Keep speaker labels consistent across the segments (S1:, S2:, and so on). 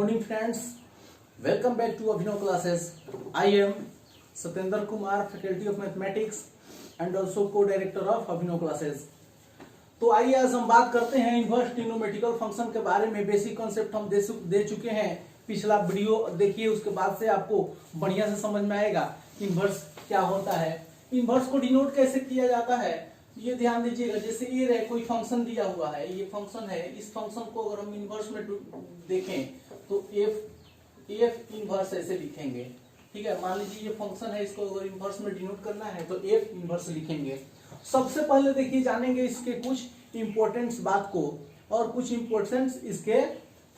S1: morning friends, welcome back to Abhinav classes. I am Satyendra Kumar, faculty of mathematics and also co-director of Abhinav classes. तो आइए आज हम बात करते हैं इनवर्स ट्रिग्नोमेट्रिकल फंक्शन के बारे में। बेसिक कॉन्सेप्ट हम दे चुके हैं, पिछला वीडियो देखिए, उसके बाद से आपको बढ़िया से समझ में आएगा इनवर्स क्या होता है, इनवर्स को डिनोट कैसे किया जाता है। ये ध्यान दीजिएगा, जैसे ये रहे कोई फंक्शन दिया हुआ है, ये फंक्शन है, इस फंक्शन को अगर हम इनवर्स में देखें तो एफ इनवर्स ऐसे लिखेंगे। ठीक है, मान लीजिए ये फंक्शन है, इसको अगर इनवर्स में डिनोट करना है तो एफ इनवर्स लिखेंगे। सबसे पहले देखिए जानेंगे इसके कुछ इंपॉर्टेंट बात को और कुछ इंपॉर्टेंट इसके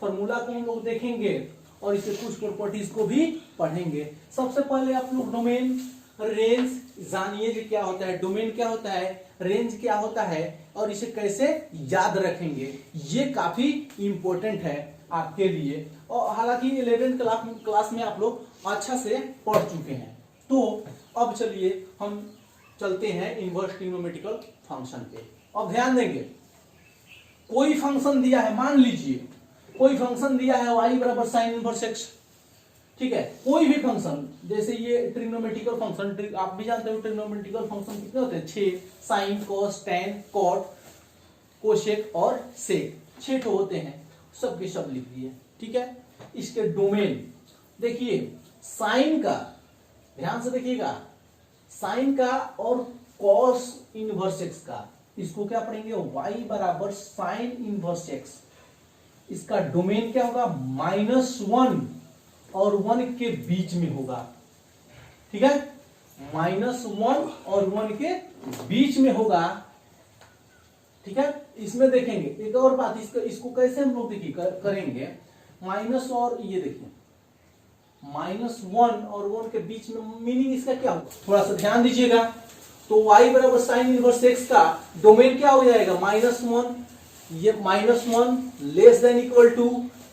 S1: फॉर्मूला को हम लोग देखेंगे और इसके कुछ प्रॉपर्टीज को भी पढ़ेंगे। सबसे पहले आप लोग डोमेन रेंज जानिए जो क्या होता है, डोमेन क्या होता है, रेंज क्या होता है और इसे कैसे याद रखेंगे। ये काफी इंपॉर्टेंट है आपके लिए और हालांकि 11th क्लास में आप लोग अच्छा से पढ़ चुके हैं। तो अब चलिए हम चलते हैं इनवर्स ट्रिग्नोमेट्रिकल फंक्शन पे। अब ध्यान देंगे, कोई फंक्शन दिया है, मान लीजिए कोई फंक्शन दिया है y बराबर साइन इनवर्स x। ठीक है, कोई भी फंक्शन, जैसे ये ट्रिग्नोमेट्रिकल फंक्शन, आप भी जानते हो ट्रिग्नोमेट्रिकल फंक्शन कितने होते हैं, 6, sine cos tan cot cosec और सेक, 6 होते हैं, सबके सब लिख दिए। ठीक है, इसके डोमेन देखिए, साइन का ध्यान से देखिएगा, साइन का और कॉस इनवर्स एक्स का, इसको क्या पढ़ेंगे, y बराबर साइन इनवर्स एक्स। इसका डोमेन क्या होगा, -1 और 1 के बीच में होगा। ठीक है, -1 और 1 के बीच में होगा। ठीक है, इसमें देखेंगे एक और बात, इसको कैसे हम लोग देखिए करेंगे, माइनस और ये देखिए -1 और 1 के बीच में, मीनिंग इसका क्या होगा, थोड़ा सा ध्यान दीजिएगा। तो y बराबर साइन इनवर्स x का डोमेन क्या हो जाएगा, -1, ये -1 less than equal to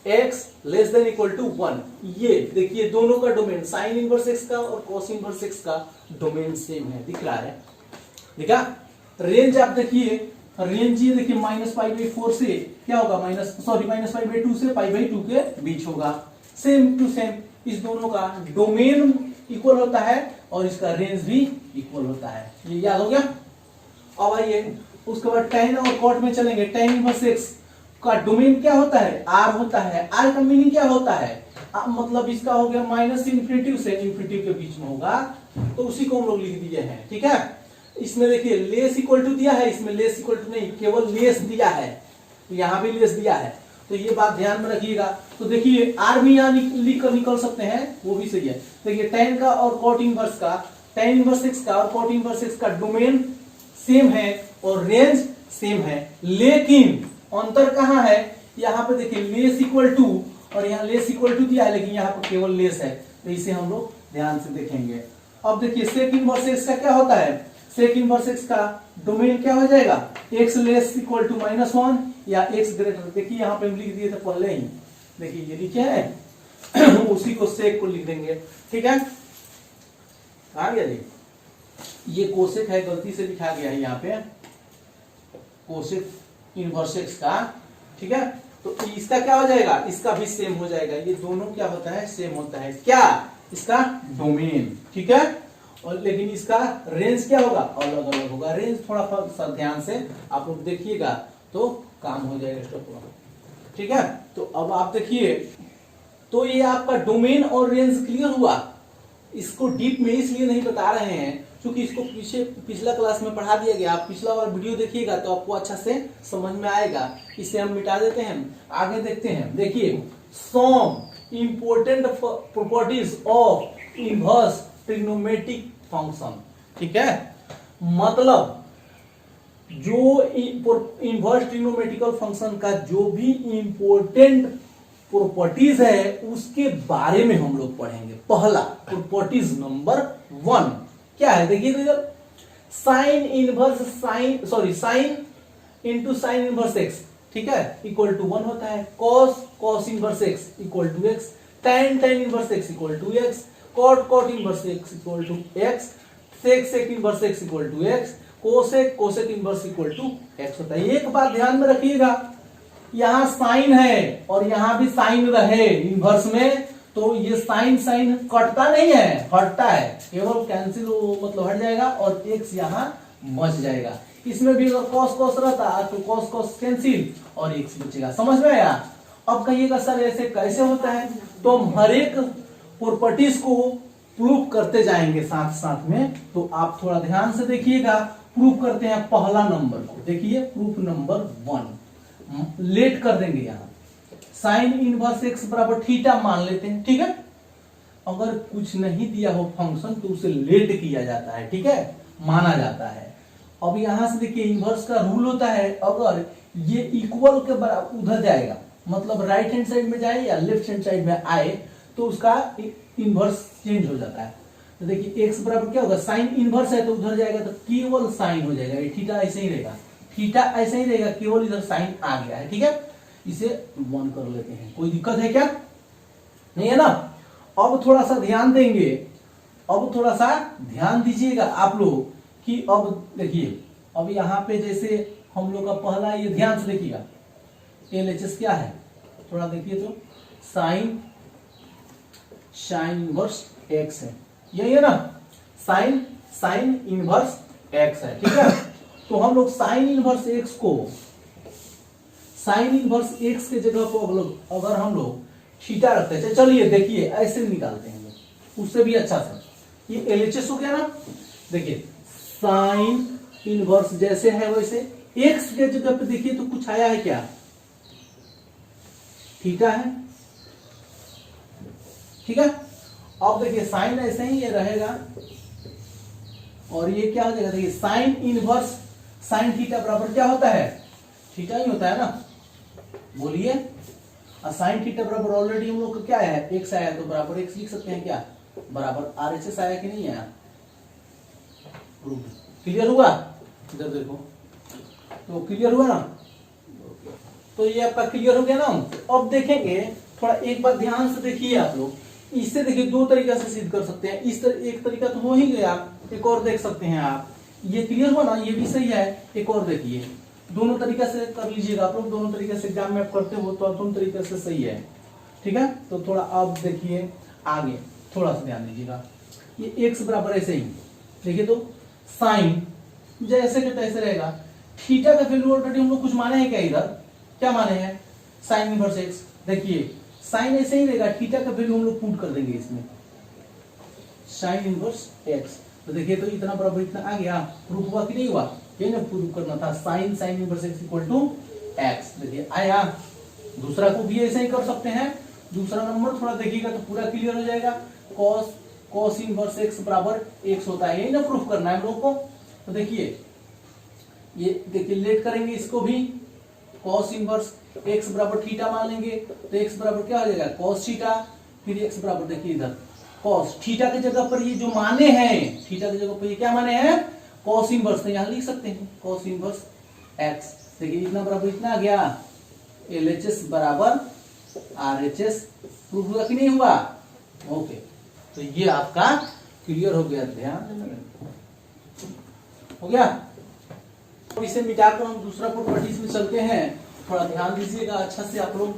S1: x less than equal to 1। ये देखिए दोनों का डोमेन, साइन इनवर्स x का और कॉस इनवर्स x का डोमेन सेम है, दिख रहा है, देखा। रेंज आप देखिए, रेंज ये देखिए -π/4 से क्या होगा, -π/2 से π/2 के बीच होगा। सेम टू सेम इस दोनों का डोमेन इक्वल होता है और इसका रेंज भी इक्वल होता है, ये याद हो गया। अब आइए उसके बाद tan और cot में चलेंगे। tan इनवर्स x का डोमेन क्या होता है, r होता है। r का मीनिंग क्या होता है, मतलब इसका हो गया -∞ से ∞ के बीच में होगा, तो उसी को हम लोग लिख दिए हैं। ठीक है, इसमें देखिए लेस इक्वल टू दिया है, इसमें लेस इक्वल टू नहीं, केवल लेस दिया है, यहां भी लेस दिया है, तो ये बात ध्यान में रखिएगा। तो देखिए r भी यहां निकल सकते हैं, वो भी सही है। देखिए tan का और cot इनवर्स का, tan इनवर्स x का और cot इनवर्स x का डोमेन सेम है और रेंज सेम है, लेकिन अंतर कहां है, यहाँ पे देखिए लेस इक्वल टू और यहाँ लेस इक्वल टू दिया है, लेकिन यहाँ पर केवल लेस है, तो इसे हम लोग ध्यान से देखेंगे। अब देखिए सेक इनवर्स x का क्या होता है, सेक इनवर्स x का डोमेन क्या हो जाएगा, x लेस इक्वल टू -1 या x ग्रेटर, देखिए यहाँ पे हम लिख दिए थे पहले ही, देखिए ये लिखे हैं उसी को सेक को लिख देंगे। ठीक है, आ गया जी, ये कोसेक है, गलती से लिखा गया है यहाँ पे, कोसेक इनवर्स x का। ठीक है, तो इसका क्या हो जाएगा, इसका भी सेम हो जाएगा, ये दोनों क्या होता है, सेम होता है, क्या, इसका डोमेन। ठीक है, और लेकिन इसका रेंज क्या होगा, अलग अलग होगा। रेंज थोड़ा सा ध्यान से आप लोग देखिएगा तो काम हो जाएगा स्टॉप। ठीक है, तो अब आप देखिए, तो ये आपका डोमेन और रेंज क्लियर हुआ। इसको डीप में इसलिए नहीं बता रहे हैं क्योंकि इसको पिछला क्लास में पढ़ा दिया गया, आप पिछला वाला वीडियो देखिएगा तो आपको अच्छा से समझ में आएगा। इसे हम मिटा देते हैं, आगे देखते हैं। देखिए, some important properties of inverse trigonometric function. ठीक है, मतलब जो इनवर्स ट्रिग्नोमेट्रिकल फंक्शन का जो भी इंपॉर्टेंट प्रॉपर्टीज है उसके बारे में हम लोग पढ़ेंगे। पहला प्रॉपर्टीज नंबर 1 क्या है, देखिए sine inverse sine into sine inverse x, ठीक है, इक्वल टू 1 होता है। Cos inverse x equal to x, tan inverse x equal to x, cot inverse x equal to x, sec inverse x equal to x, cosec inverse equal to x होता है। एक बात ध्यान में रखिएगा, यहाँ साइन है और यहाँ भी साइन रहे इनवर्स में, तो ये साइन साइन कटता नहीं है, हटता है, केवल कैंसिल मतलब हट जाएगा और एक्स यहाँ बच जाएगा। इसमें भी अगर कॉस कॉस रहता तो कॉस कॉस कैंसिल और एक्स बचेगा। समझ में आया? अब कहिएगा सर ऐसे कैसे होता है, तो हम हर एक प्रॉपर्टीज को प्रूफ करते जाएंगे साथ साथ में। तो आप थोड़ा ध्यान से देखिएगा, प्रूफ करते हैं पहला नंबर को। देखिए प्रूफ नंबर 1 लेट कर देंगे। यहाँ साइन इनवर्स एक्स बराबर थीटा मान लेते हैं, ठीक है। अगर कुछ नहीं दिया हो फंक्शन तो उसे लेट किया जाता है, ठीक है, माना जाता है। अब यहां से देखिए इनवर्स का रूल होता है, अगर ये इक्वल के बराबर उधर जाएगा, मतलब राइट हैंड साइड में जाए या लेफ्ट हैंड साइड में आए, तो उसका इनवर्स चेंज हो जाता है। तो देखिए एक्स बराबर क्या होगा, साइन इनवर्स है तो उधर जाएगा तो केवल साइन हो जाएगा, थीटा ऐसे ही रहेगा, थीटा ऐसे ही रहेगा, केवल इधर साइन आ गया है, ठीक है। इसे 1 कर लेते हैं, कोई दिक्कत है क्या? नहीं है ना। अब थोड़ा सा ध्यान देंगे, अब थोड़ा सा ध्यान दीजिएगा आप लोग कि अब देखिए, अब यहाँ पे जैसे हम लोग का पहला, ये ध्यान से देखिएगा, LHS क्या है थोड़ा देखिए तो, साइन इनवर्स एक्स है, यही है ना, साइन इनवर्स एक्स है, ठीक है। तो हम लोग साइन इनवर्स एक्स को, साइन इनवर्स एक्स के जगह पर अगर हम लोग थीटा रखते हैं, चलिए देखिए ऐसे निकालते हैं लोग, उससे भी अच्छा से। ये LHS हो गया ना। देखिए साइन इनवर्स जैसे है वैसे एक्स के जगह पे देखिए तो कुछ आया है क्या, थीटा है, ठीक है। अब देखिए साइन ऐसे ही ये रहेगा और ये क्या हो जाएगा, देखिए साइन इनवर्स साइन थीटा बराबर क्या होता है, थीटा ही होता है ना, बोलिए। और साइन थीटा बराबर ऑलरेडी हम लोग का क्या है, एक्स आया, तो बराबर एक्स लिख सकते हैं क्या, बराबर RHS आया कि नहीं आया। क्लियर हुआ? इधर देखो, तो क्लियर हुआ ना, तो ये आपका क्लियर हो गया ना। अब देखेंगे थोड़ा, एक बार ध्यान से देखिए आप लोग, इससे देखिए दो तरीका से सिद्ध कर सकते हैं। इस तरह एक तरीका तो हो ही गया, एक और देख सकते हैं आप, ये क्लियर हुआ ना, ये भी सही है, एक और देखिए, दोनों तरीका से कर लीजिएगा आप लोग, दोनों तरीके से एग्जाम में आप करते हो तो दोनों तरीके से सही है, ठीक है। तो थोड़ा अब देखिए आगे, थोड़ा सा ध्यान दीजिएगा, ये एक्स बराबर ऐसे ही देखिए, तो साइन जैसे के तैसे रहेगा, थीटा का वैल्यू ऑलरेडी हम लोग कुछ माने हैं क्या, इधर क्या माने हैं, साइन इनवर्स एक्स। देखिए साइन ऐसे ही रहेगा, थीटा का वैल्यू हम लोग पुट कर देंगे इसमें, साइन इनवर्स एक्स। तो देखिए तो इतना बराबर इतना आ गया, प्रूफ हुआ कि नहीं हुआ, ये ना प्रूफ करना था, sine inverse x equal to x. देखिए आया। दूसरा को भी ऐसे ही कर सकते हैं, दूसरा नंबर थोड़ा देखिएगा तो पूरा क्लियर हो जाएगा, कॉस इनवर्स एक्स बराबर एक्स होता है, यही ना प्रूफ करना है हम लोग को। तो देखिए ये देखिए लेट करेंगे इसको भी, कॉस इनवर्स एक्स बराबर थीटा मान लेंगे, तो एक्स बराबर क्या हो जाएगा, कॉस थीटा, फिर एक्स बराबर देखिए इधर कॉस थीटा की जगह पर ये जो माने हैं, थीटा की जगह पर ये क्या माने हैं, कॉस इनवर्स, तो यहां लिख सकते हैं कॉस इनवर्स एक्स। देखिए इतना बराबर इतना आ गया, LHS बराबर RHS। प्रूफ हुआ कि नहीं हुआ? ओके, तो ये आपका क्लियर हो गया, ध्यान हो गया। तो इसे मिटाकर हम दूसरा प्रॉपर्टीज में चलते हैं, थोड़ा ध्यान दीजिएगा अच्छा से आप लोग।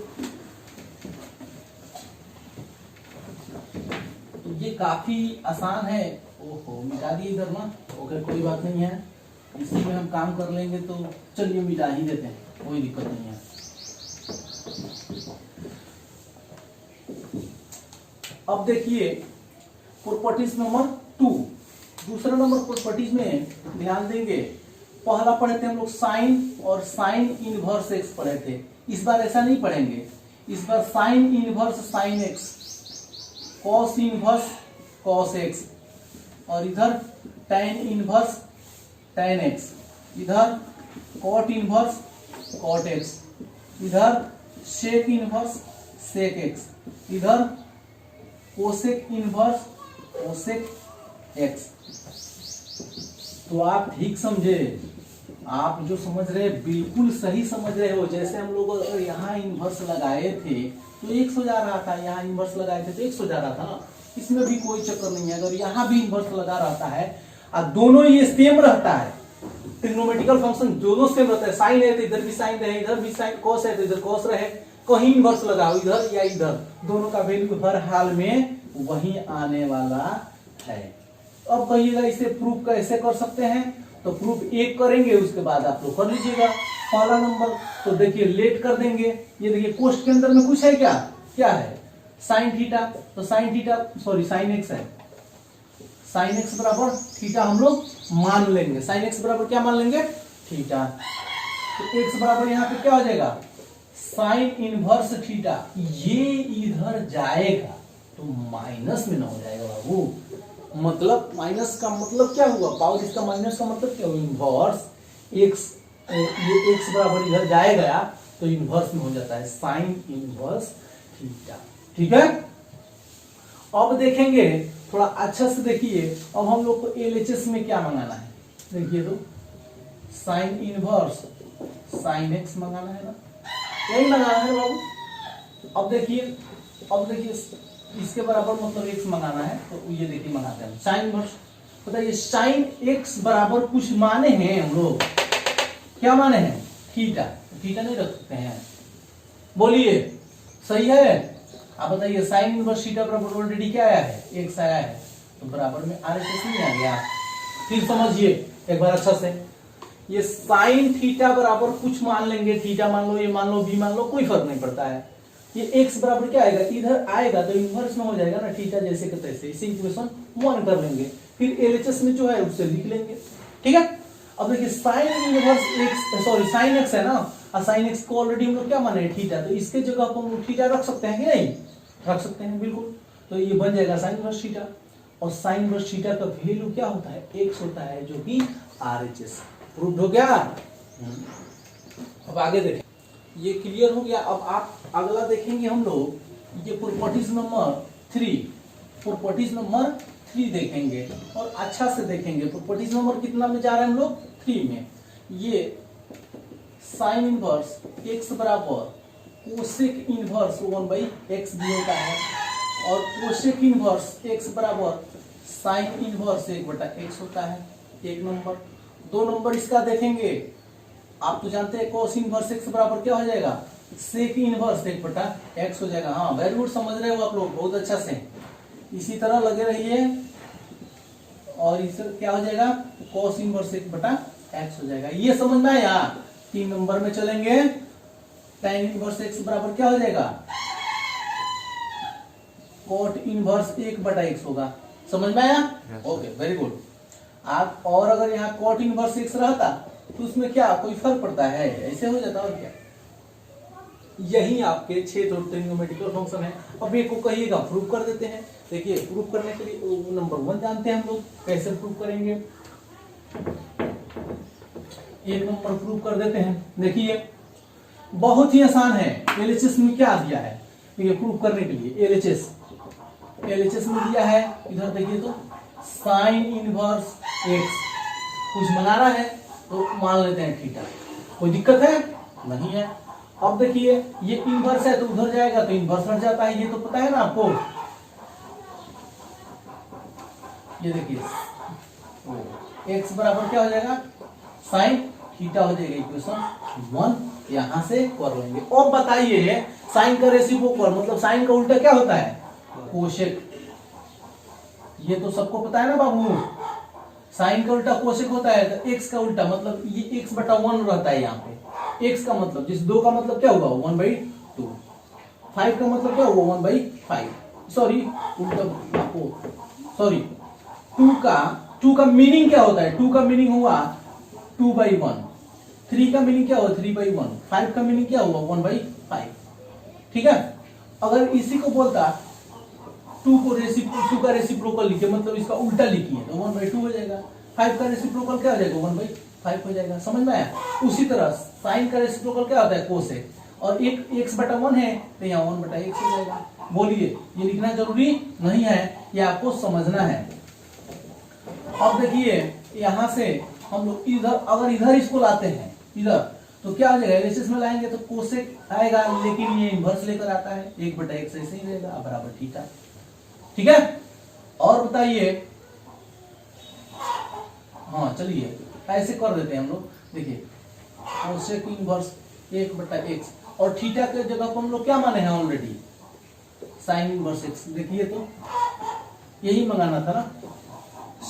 S1: तो ये काफी आसान है, ओहो मिटा दिए इधर ना, ओके कोई बात नहीं है, इसी में हम काम कर लेंगे, तो चलिए मिटा ही देते हैं, कोई दिक्कत नहीं है। अब देखिए प्रॉपर्टीज नंबर 2, दूसरा नंबर प्रॉपर्टीज में ध्यान देंगे। पहला पढ़े थे हम लोग साइन और साइन इनवर्स एक्स पढ़े थे, इस बार ऐसा नहीं पढ़ेंगे, इस बार sine inverse sine x, cos inverse cos x, और इधर tan इनवर्स tan एक्स, इधर कॉट इनवर्स कॉट एक्स, इधर सेक इनवर्स सेक एक्स, इधर कोसेक इनवर्स कोसेक एक्स। तो आप ठीक समझे, आप जो समझ रहे बिल्कुल सही समझ रहे हो। जैसे हम लोग अगर यहाँ इनवर्स लगाए थे तो 100 जा रहा था, यहाँ इनवर्स लगाए थे तो 100 जा रहा था ना, इसमें भी कोई चक्कर नहीं है। अगर यहाँ भी इनवर्स लगा रहता है और दोनों ये सेम रहता है ट्रिग्नोमेट्रिकल फंक्शन दोनों सेम रहता है, साइन है तो इधर भी साइन रहे, इधर भी साइन, कॉस है तो इधर कॉस रहे, कहीं इनवर्स लगाओ इधर या इधर, दोनों का वैल्यू हर हाल में वही आने वाला है। अब कहिएगा इसे प्रूफ कैसे कर सकते हैं, तो प्रूफ एक करेंगे उसके बाद आप लोग कर लीजिएगा पहला नंबर। तो देखिए लेट कर देंगे, ये देखिए कोष्ट के अंदर में कुछ है क्या, क्या है साइन थीटा, तो sine theta sorry sine x है, साइन एक्स बराबर थीटा हम लोग मान लेंगे, साइन एक्स बराबर क्या मान लेंगे थीटा, तो एक्स बराबर यहाँ पे क्या हो जाएगा साइन इनवर्स थीटा, ये इधर जाएगा तो माइनस में ना हो जाएगा बाबू, मतलब माइनस का मतलब क्या हुआ पावर, इसका माइनस का मतलब क्या हुआ इनवर्स एक्स, ये एक्स बराबर इधर जाएगा तो इनवर्स में हो जाता है साइन इनवर्स थीटा। ठीक है, अब देखेंगे थोड़ा अच्छा से देखिए, अब हम लोग को एलएचएस में क्या मंगाना है, देखिए तो साइन इनवर्स साइन एक्स मंगाना है ना, यही मंगाना है बाबू। अब देखिए इसके बराबर मतलब एक्स मंगाना है, तो ये देखिए मंगाते हैं साइन इनवर्स, बताइए साइन एक्स बराबर कुछ माने हैं हम लोग, क्या माने हैं थीटा, थीटा नहीं रख सकते हैं, बोलिए सही है। आप बताइए साइन इनवर्स थीटा बराबर ऑलरेडी क्या आया है एक्स आया है, तो बराबर में आरएचएस नहीं आ गया। फिर समझिए एक बार अच्छा से, ये साइन थीटा बराबर कुछ मान लेंगे, थीटा मान लो, ये मान लो, बी मान लो, कोई फर्क नहीं पड़ता है, ये एक्स बराबर क्या आएगा इधर आएगा तो इनवर्स में हो जाएगा ना थीटा जैसे कि तैसे, इसे इक्वेशन 1 कर लेंगे, फिर एलएचएस में जो है उससे लिख लेंगे। ठीक है, अब देखिए sine inverse x sorry sine x है ना, और साइन एक्स को ऑलरेडी हम लोग क्या माने थीटा, तो इसके जगह पर हम लोग थीटा रख सकते हैं कि नहीं, रख सकते हैं बिल्कुल, तो ये बन जाएगा साइन इनवर्स थीटा, और साइन इनवर्स थीटा का वैल्यू क्या होता है एक्स होता है, जो कि आरएचएस प्रूव्ड हो गया। अब आगे देखें, ये क्लियर हो गया। अब आप अगला देखेंगे हम लोग, ये प्रॉपर्टीज नंबर 3, प्रॉपर्टीज नंबर 3 देखेंगे और अच्छा से देखेंगे। प्रॉपर्टीज नंबर कितना में जा रहे हैं हम लोग 3 में, ये साइन इनवर्स एक्स बराबर कोसेक इनवर्स 1/x भी होता है, और कोसेक इनवर्स एक्स बराबर साइन इनवर्स 1/x होता है, एक नंबर। 2 नंबर इसका देखेंगे, आप तो जानते हैं कोस इनवर्स एक्स बराबर क्या हो जाएगा सेक इनवर्स 1/x हो जाएगा। हाँ वेरी गुड, समझ रहे हो आप लोग बहुत अच्छा से, इसी तरह लगे रहिए, और इसे क्या हो जाएगा कोस इनवर्स 1/x हो जाएगा, ये समझ में आया। 3 नंबर में चलेंगे, tan इनवर्स एक्स बराबर क्या हो जाएगा कोट इनवर्स 1/x होगा, समझ में आया। Okay very good. आप और अगर यहाँ कोट इनवर्स एक्स रहता तो उसमें क्या कोई फर्क पड़ता है, ऐसे हो जाता और क्या, यही आपके 6 ट्रिग्नोमेट्रिकल फंक्शन है। अब एक को कहिएगा प्रूव कर देते हैं। देखिए प्रूव करने के लिए नंबर 1 जानते हैं हम लोग, कैसे प्रूव करेंगे, एक नंबर प्रूव कर देते हैं। देखिए बहुत ही आसान है, एलएचएस में क्या दिया है ये प्रूव करने के लिए, एलएचएस में दिया है, इधर देखिए तो साइन इनवर्स एक्स, कुछ बनाना है तो मान लेते हैं थीटा, कोई दिक्कत है नहीं है। अब देखिए ये इनवर्स है तो उधर जाएगा तो इनवर्स हट जाता है, ये तो पता है ना आपको। ये देखिए एक्स बराबर क्या हो जाएगा साइन थीटा हो जाएगा, इक्वेशन 1 यहां से कर लेंगे। अब बताइए साइन का रेसिप्रोकल मतलब साइन का उल्टा क्या होता है कोसेक, ये तो सबको पता है ना बाबू, साइन का उल्टा कोसेक होता है, तो एक्स का उल्टा मतलब ये x/1 रहता है यहाँ पे, x का मतलब जिस 2 का मतलब क्या हुआ 1/2, 5 का मतलब क्या हुआ 1/5, सॉरी उल्टा आपको सॉरी 2 का मीनिंग क्या होता है, 2 का मीनिंग हुआ 2/1, 3 का मीनिंग क्या हुआ 3/1, 5 का मीनिंग क्या हुआ 1/5। ठीक है, अगर इसी को बोलता 2 का रेसिप्रोकल लिखिए मतलब इसका उल्टा लिखिए तो 1/2 हो जाएगा, 5 का रेसिप्रोकल क्या हो जाएगा 1/5 हो जाएगा, समझ में आया। उसी तरह साइन का रेसिप्रोकल क्या होता है कोसेक, और एक x/1 है तो यहाँ 1/x हो जाएगा। बोलिए ये लिखना जरूरी नहीं है, ये आपको समझना है। अब देखिए यहाँ से हम लोग इधर अगर इधर इसको लाते हैं इधर तो क्या हो जाएगा, एलएचएस में लाएंगे तो कोसेक आएगा, लेकिन ये इनवर्स लेकर आता है 1/x ऐसे ही रहेगा बराबर थीटा। ठीक है, और बताइए, हाँ चलिए ऐसे कर देते हैं हम लोग। देखिए कोसेक इनवर्स 1/x, और थीटा के जगह पर हम लोग क्या माने हैं ऑलरेडी, साइन इनवर्स x। देखिए तो यही मंगाना था ना,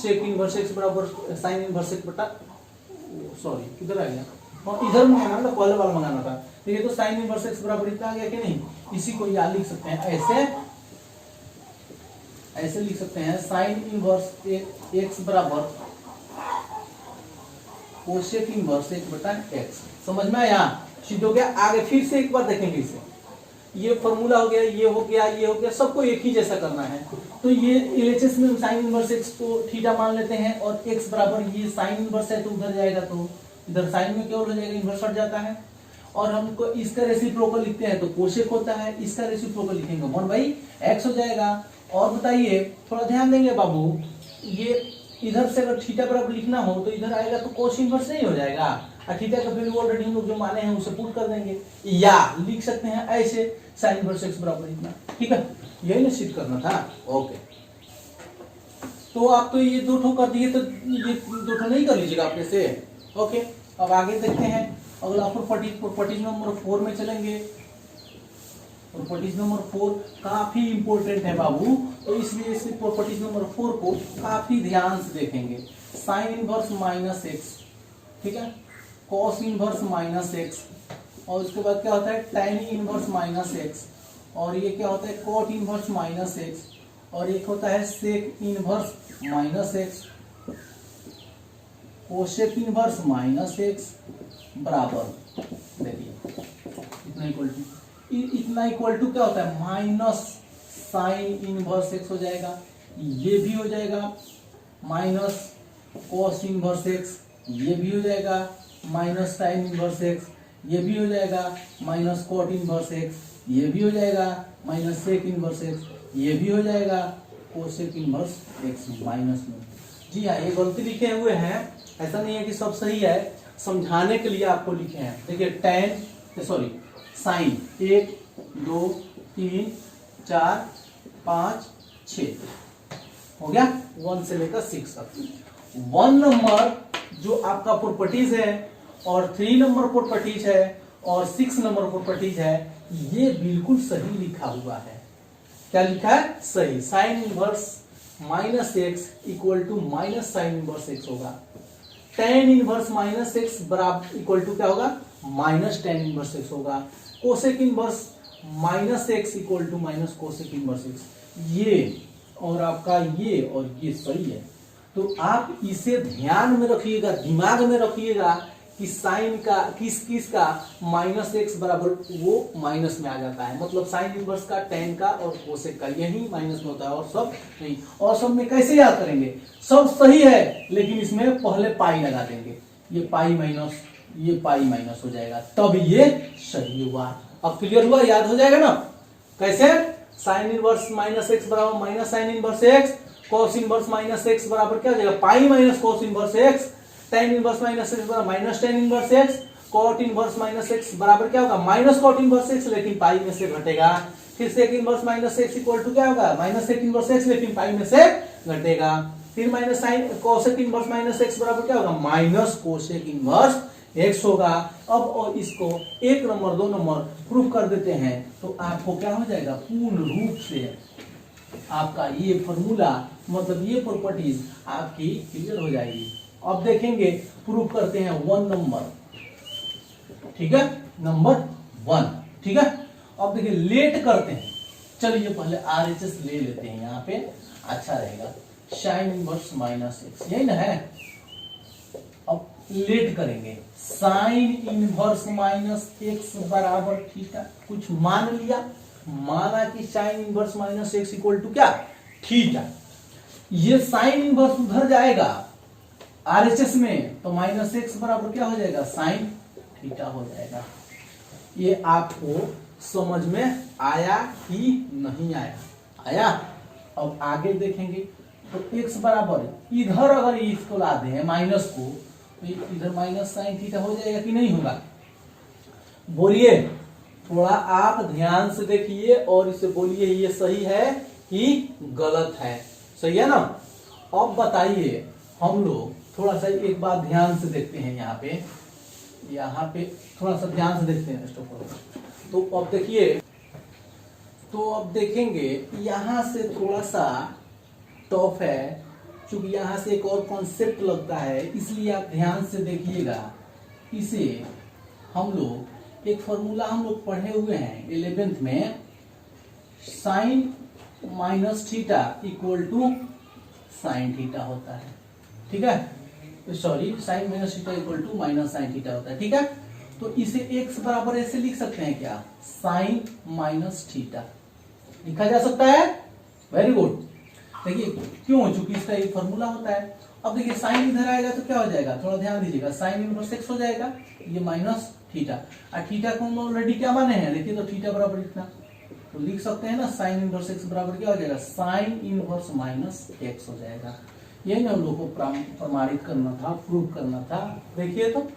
S1: सेक इनवर्स x बराबर साइन इनवर्स x बटा, सॉरी किधर आ गया, और इधर मंगाना था, पहले वाला मंगाना था। देखिए तो साइन इनवर्स x बराबर इतना आ गया कि नहीं। इसी को या लिख सकते हैं ऐसे लिख सकते हैं, साइन इनवर्स x बराबर कोसेक इनवर्स 1/x। समझ में आया, सिद्ध हो गया। आगे फिर से एक बार देखेंगे इसे, ये फॉर्मूला हो गया, ये हो गया, ये हो गया, सबको एक ही जैसा करना है। तो ये एलएचएस में साइन इनवर्स x को थीटा मान लेते हैं, और x बराबर ये साइन इनवर्स है तो उधर जाएगा, तो इधर साइन में केवल हो जाएगा, इनवर्स हट जाता है। और हमको इसका रेसिप्रोकल लिखते हैं तो कोसेक होता है, इसका रेसिप्रोकल लिखेंगे 1/x हो जाएगा। और बताइए, थोड़ा ध्यान देंगे बाबू, ये इधर से अगर थीटा बराबर लिखना हो तो इधर आएगा तो कोस इनवर्स नहीं हो जाएगा, और थीटा का वैल्यू ऑलरेडी हम लोग जो माने हैं उसे पुट कर देंगे, या लिख सकते हैं ऐसे साइन इनवर्स x बराबर इतना। ठीक है, यही ना सिद्ध करना था। ओके, तो आप तो ये दो ठो कर दिए, तो ये दो ठो नहीं कर लीजिएगा अपने से। ओके, अब आगे देखते हैं अगला प्रॉपर्टीज नंबर 4 में चलेंगे। प्रॉपर्टीज नंबर 4 काफी इंपॉर्टेंट है बाबू, तो इसलिए इस प्रॉपर्टीज नंबर 4 को काफी ध्यान से देखेंगे। साइन इनवर्स माइनस एक्स, ठीक है, कॉस इनवर्स माइनस एक्स, और उसके बाद क्या होता है tan इनवर्स माइनस एक्स, और ये क्या होता है कॉट इनवर्स माइनस एक्स, और एक होता है sec inverse minus x, cosec inverse minus x बराबर, देखिए इतना इक्वल टू क्या होता है माइनस साइन इनवर्स एक्स हो जाएगा, ये भी हो जाएगा माइनस कॉस इनवर्स एक्स, ये भी हो जाएगा माइनस साइन इनवर्स एक्स, ये भी हो जाएगा माइनस कॉट इनवर्स एक्स, ये भी हो जाएगा माइनस सेक इनवर्स एक्स, ये भी हो जाएगा कोसेक इनवर्स एक्स माइनस में। जी हाँ, ये गलती लिखे हुए हैं, ऐसा नहीं है कि सब सही है, समझाने के लिए आपको लिखे हैं। देखिए tan सॉरी साइन 1 2 3 4 5 6 हो गया, 1 से लेकर 6 तक। 1 नंबर जो आपका प्रॉपर्टीज है, और 3 नंबर प्रॉपर्टीज है, और 6 नंबर प्रॉपर्टीज है, ये बिल्कुल सही लिखा हुआ है। क्या लिखा है? सही। Sine inverse minus x equal to minus sine inverse x होगा। tan इनवर्स माइनस एक्स बराबर इक्वल टू क्या होगा माइनस tan इनवर्स एक्स होगा। Cosec inverse minus x equal to minus cosec inverse x, ये और आपका ये और ये सही है। तो आप इसे ध्यान में रखिएगा, दिमाग में रखिएगा कि साइन का किस का माइनस एक्स बराबर वो माइनस में आ जाता है, मतलब साइन इनवर्स का tan का और कोसेक का यही माइनस में होता है, और सब नहीं। और सब में कैसे याद करेंगे, सब सही है लेकिन इसमें पहले पाई लगा देंगे, ये पाई माइनस ये पाई माइनस हो जाएगा, तब ये सही हुआ। अब क्लियर हुआ, याद हो जाएगा ना कैसे। साइन इनवर्स माइनस एक्स बराबर minus sine inverse x, cos inverse minus x बराबर क्या हो जाएगा pi minus cos inverse x, tan inverse minus x बराबर minus tan inverse x, cot inverse minus x बराबर क्या होगा माइनस कॉट इनवर्स एक्स, लेकिन पाई में से घटेगा। फिर sec inverse minus x equal to क्या होगा माइनस सेक इनवर्स एक्स, लेकिन पाई में से घटेगा। फिर minus sine cosec inverse minus x बराबर क्या होगा माइनस कोसेक इनवर्स एक्स होगा। अब और इसको 1 नंबर 2 नंबर प्रूफ कर देते हैं तो आपको क्या हो जाएगा, पूर्ण रूप से आपका ये फॉर्मूला मतलब ये प्रॉपर्टीज आपकी क्लियर हो जाएगी। अब देखेंगे प्रूफ करते हैं 1 नंबर, ठीक है, नंबर 1, ठीक है। अब देखिए लेट करते हैं, चलिए पहले आरएचएस ले लेते हैं, यहाँ पे अच्छा रहेगा। साइन इनवर्स माइनस एक्स यही ना है। अब लेट करेंगे, साइन इनवर्स माइनस एक्स बराबर थीटा, कुछ मान लिया, माना कि sine inverse minus x equal to क्या थीटा। ये साइन इनवर्स उधर जाएगा आरएचएस में तो माइनस एक्स बराबर क्या हो जाएगा साइन थीटा हो जाएगा। ये आपको समझ में आया कि नहीं आया? आया। अब आगे देखेंगे तो x बराबर इधर अगर इसको ला दें माइनस को तो इधर माइनस साइन थीटा हो जाएगा कि नहीं होगा? बोलिए, थोड़ा आप ध्यान से देखिए और इसे बोलिए ये सही है कि गलत है। सही है ना? अब बताइए हम लोग थोड़ा सा एक बात ध्यान से देखते हैं, यहाँ पे थोड़ा सा ध्यान से देखते हैं तो अब देखिए, तो अब देखेंगे यहाँ से थोड़ा सा टफ है, क्योंकि यहाँ से एक और कॉन्सेप्ट लगता है, इसलिए आप ध्यान से देखिएगा। इसे हम लोग एक फॉर्मूला हम लोग पढ़े हुए हैं 11th में, sine minus theta equal to sine theta होता है, ठीक है, sorry sine minus theta equal to minus sine theta होता है, ठीक है। तो इसे x बराबर ऐसे लिख सकते हैं क्या, साइन माइनस थीटा लिखा जा सकता है। Very good. देखिए क्यों, चूंकि इसका एक फॉर्मूला होता है। अब देखिए साइन इधर आएगा तो क्या हो जाएगा, थोड़ा ध्यान दीजिएगा, साइन इनवर्स x हो जाएगा, ये माइनस थीटा, और थीटा को हम ऑलरेडी क्या माने हैं, देखिए तो थीटा बराबर इतना, तो लिख सकते हैं ना साइन इनवर्स x बराबर क्या हो जाएगा, साइन इनवर्स माइनस x हो जाएगा। यही हम लोग को प्रमाणित करना था, प्रूव करना था। देखिए तो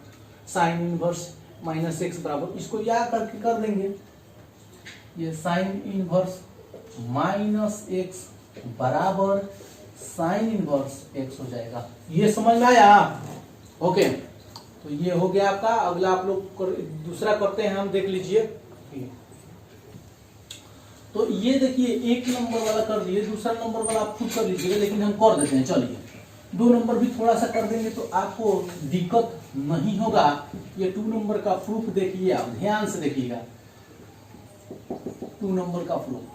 S1: साइन इनवर्स माइनस x बराबर, इसको याद करके कर देंगे, ये साइन इनवर्स माइनस x बराबर साइन इनवर्स x हो जाएगा। ये समझ में आया? ओके, तो ये हो गया आपका। अगला आप लोग दूसरा करते हैं, हम देख लीजिए। तो ये देखिए एक नंबर वाला कर दिए, दूसरा नंबर वाला आप खुद कर लीजिएगा, लेकिन हम कर देते हैं। चलिए 2 नंबर भी थोड़ा सा कर देंगे तो आपको दिक्कत नहीं होगा। ये 2 नंबर का प्रूफ देखिए, आप ध्यान से देखिएगा। 2 नंबर का प्रूफ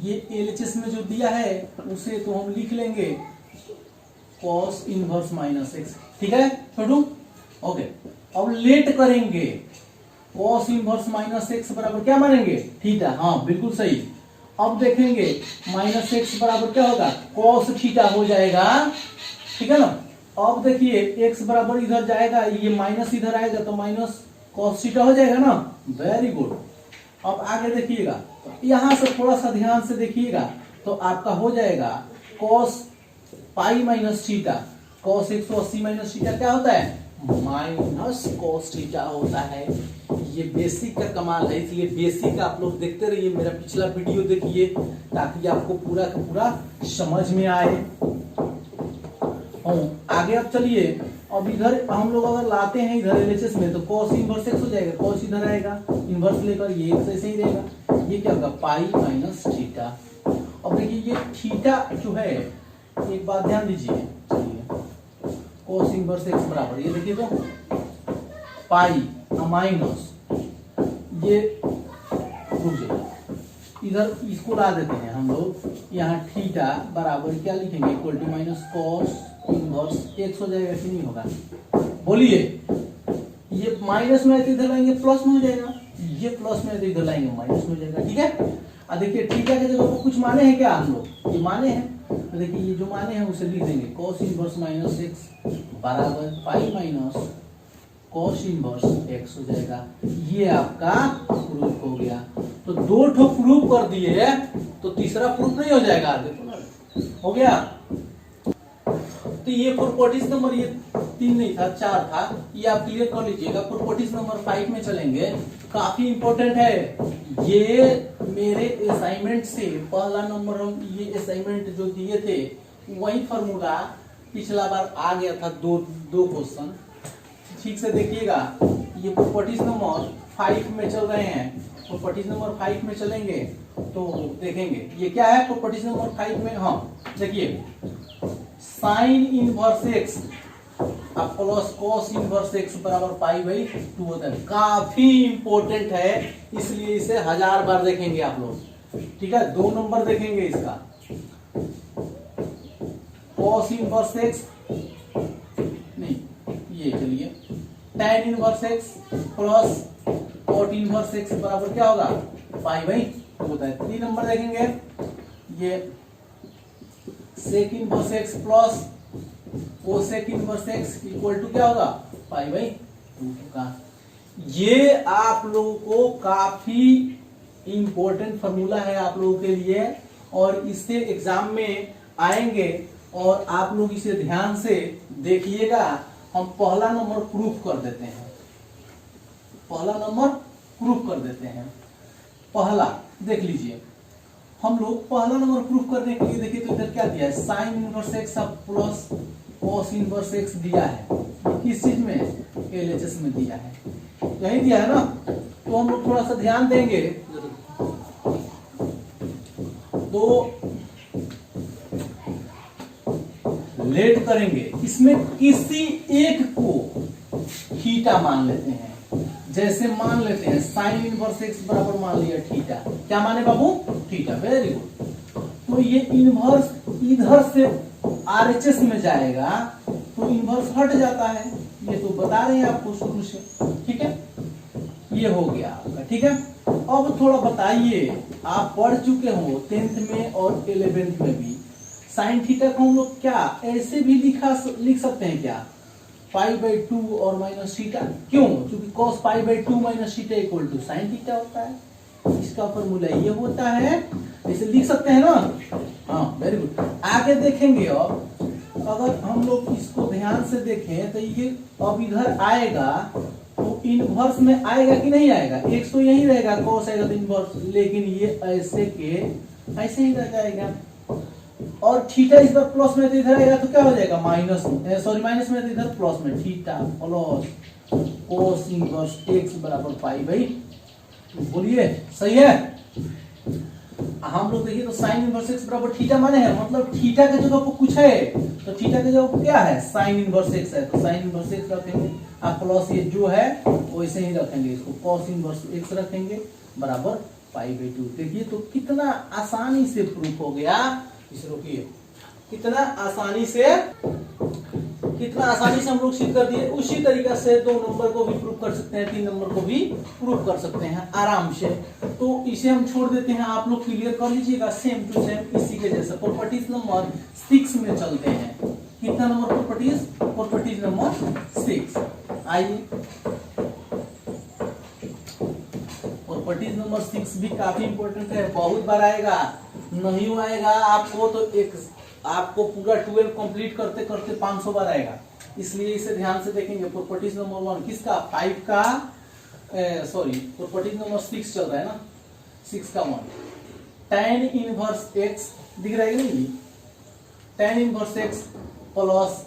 S1: ये एलएचएस में जो दिया है उसे तो हम लिख लेंगे cos इनवर्स माइनस x, ठीक है छोटू? ओके, अब लेट करेंगे, cos इनवर्स माइनस x बराबर क्या मानेंगे, थीटा। हाँ बिल्कुल सही। अब देखेंगे माइनस x बराबर क्या होगा, cos थीटा हो जाएगा, ठीक है ना। अब देखिए x बराबर इधर जाएगा, ये माइनस इधर आएगा तो माइनस cos थीटा हो जाएगा ना। Very good. अब आगे देखिएगा, यहां से थोड़ा सा ध्यान से देखिएगा, तो आपका हो जाएगा cos pi minus theta, cos 180 minus theta क्या होता है, माइनस cos थीटा होता है। ये बेसिक का कमाल है, इसलिए बेसिक आप लोग देखते रहिए, मेरा पिछला वीडियो देखिए ताकि आपको पूरा का पूरा समझ में आए। आगे अब चलिए, अब इधर हम लोग अगर लाते हैं इधर एलएचएस में तो cos इनवर्स x हो जाएगा, cos इधर आएगा, इनवर्स लेकर ये x ऐसे ही रहेगा, ये क्या होगा पाई माइनस थीटा। अब देखिए ये थीटा जो है, एक बात ध्यान दीजिए, चलिए cos इनवर्स x बराबर, ये देखिए तो पाई माइनस ये, रुक जाइए इधर इसको ला देते हैं हम लोग, यहाँ थीटा बराबर क्या लिखेंगे, equal to minus cos inverse x हो जाएगा कि नहीं होगा, बोलिए। ये माइनस में इधर लाएंगे प्लस में हो जाएगा, ये प्लस में इधर लाएंगे माइनस में हो जाएगा, ठीक है। अब देखिए थीटा के जगह को कुछ माने हैं क्या हम लोग, ये माने हैं, तो देखिए ये जो माने हैं उसे लिख देंगे, cos इनवर्स माइनस x बराबर pi minus cos inverse x हो जाएगा। ये आपका प्रूफ हो गया। तो 2 ठो प्रूफ कर दिए, तो तीसरा प्रूफ नहीं हो जाएगा आगे, हो गया। तो ये प्रॉपर्टीज नंबर, ये 3 नहीं था 4 था, ये आप क्लियर कर लीजिएगा। प्रॉपर्टीज नंबर 5 में चलेंगे, काफी इंपॉर्टेंट है ये। मेरे असाइनमेंट से पहला नंबर, हम ये असाइनमेंट जो दिए थे वही फॉर्मूला पिछला बार आ गया था, दो क्वेश्चन, ठीक से देखिएगा। ये प्रॉपर्टीज नंबर 5 में चल रहे हैं, प्रॉपर्टीज नंबर 5 में चलेंगे तो देखेंगे ये क्या है प्रॉपर्टीज नंबर 5 में। हाँ देखिए, साइन इनवर्स x अब प्लस cos इनवर्स x बराबर पाई बाई 2 होता है। काफी इंपॉर्टेंट है, इसलिए इसे 1000 बार देखेंगे आप लोग, ठीक है। 2 नंबर देखेंगे इसका, cos इनवर्स x नहीं, ये चलिए tan inverse x plus cot inverse x बराबर क्या होगा, पाई बाई 2 होता है। 3 नंबर देखेंगे, ये sec inverse x plus cosec inverse x equal to क्या होगा, पाई बाई 2 का। ये आप लोगों को काफी इंपॉर्टेंट फॉर्मूला है आप लोगों के लिए, और इससे एग्जाम में आएंगे, और आप लोग इसे ध्यान से देखिएगा। हम पहला नंबर प्रूफ कर देते हैं, पहला नंबर प्रूफ कर देते हैं। पहला देख लीजिए, हम लोग पहला नंबर प्रूफ करने के लिए देखिए तो इधर क्या दिया है, sign inverse x plus cos inverse x दिया है, किस चीज में, LHS में दिया है, यही दिया है ना। तो हम लोग थोड़ा सा ध्यान देंगे, तो लेट करेंगे, इसमें किसी एक को थीटा मान लेते हैं। जैसे मान लेते हैं साइन इनवर्स एक्स बराबर मान लिया थीटा, क्या माने बाबू, थीटा, वेरी गुड। तो ये इनवर्स इधर से आरएचएस में जाएगा तो इनवर्स हट जाता है, ये तो बता रहे हैं आपको शुरू से, ठीक है। ये हो गया आपका, ठीक है। अब थोड़ा बताइए, आप पढ़ चुके हो 10th में और 11th में भी, साइन थीटा को हम लोग क्या ऐसे भी लिख सकते हैं क्या, π/2 और माइनस थीटा, क्यों, क्योंकि cos π/2 minus theta equal to sine theta होता है। इसका फॉर्मूला ये होता है, इसे लिख सकते हैं ना, हाँ वेरी गुड। आगे देखेंगे, अब अगर हम लोग इसको ध्यान से देखें तो ये अब इधर आएगा तो इनवर्स में आएगा कि नहीं आएगा, x तो यही रहेगा, cos आएगा तो इनवर्स, लेकिन ये ऐसे के ऐसे ही रह जाएगा। और थीटा इस बार प्लस में तो इधर आएगा तो क्या हो जाएगा, माइनस में, सॉरी माइनस में तो इधर प्लस में, theta plus cos inverse x बराबर π/2, बोलिए सही है। हम लोग देखिए तो साइन इनवर्स x बराबर थीटा माने हैं, मतलब थीटा के जगह पर कुछ है, तो थीटा के जगह पर क्या है, साइन इनवर्स x है, तो साइन इनवर्स x रखेंगे, आप प्लस ये जो है वैसे ही रखेंगे, इसको cos इनवर्स x रखेंगे बराबर π/2। देखिए तो कितना आसानी से प्रूफ हो गया, इसे रोकिए, कितना आसानी से हम लोग सिद्ध कर दिए। उसी तरीका से 2 नंबर को भी प्रूफ कर सकते हैं, 3 नंबर को भी प्रूफ कर सकते हैं आराम से। तो इसे हम छोड़ देते हैं, आप लोग क्लियर कर लीजिएगा, सेम टू सेम इसी के जैसा। प्रॉपर्टीज नंबर 6 में चलते हैं, कितना नंबर प्रॉपर्टीज नंबर 6, आइए। प्रॉपर्टीज नंबर 6 भी काफी इंपॉर्टेंट है, बहुत बार आएगा, नहीं आएगा आपको तो आपको पूरा 12 कंप्लीट करते करते 500 बार आएगा, इसलिए इसे ध्यान से देखेंगे। प्रॉपर्टीज नंबर 1 किसका, 5 का, सॉरी प्रॉपर्टीज नंबर 6 चल रहा है ना, 6 का 1, tan इनवर्स x दिख रहा है नहीं, tan inverse x plus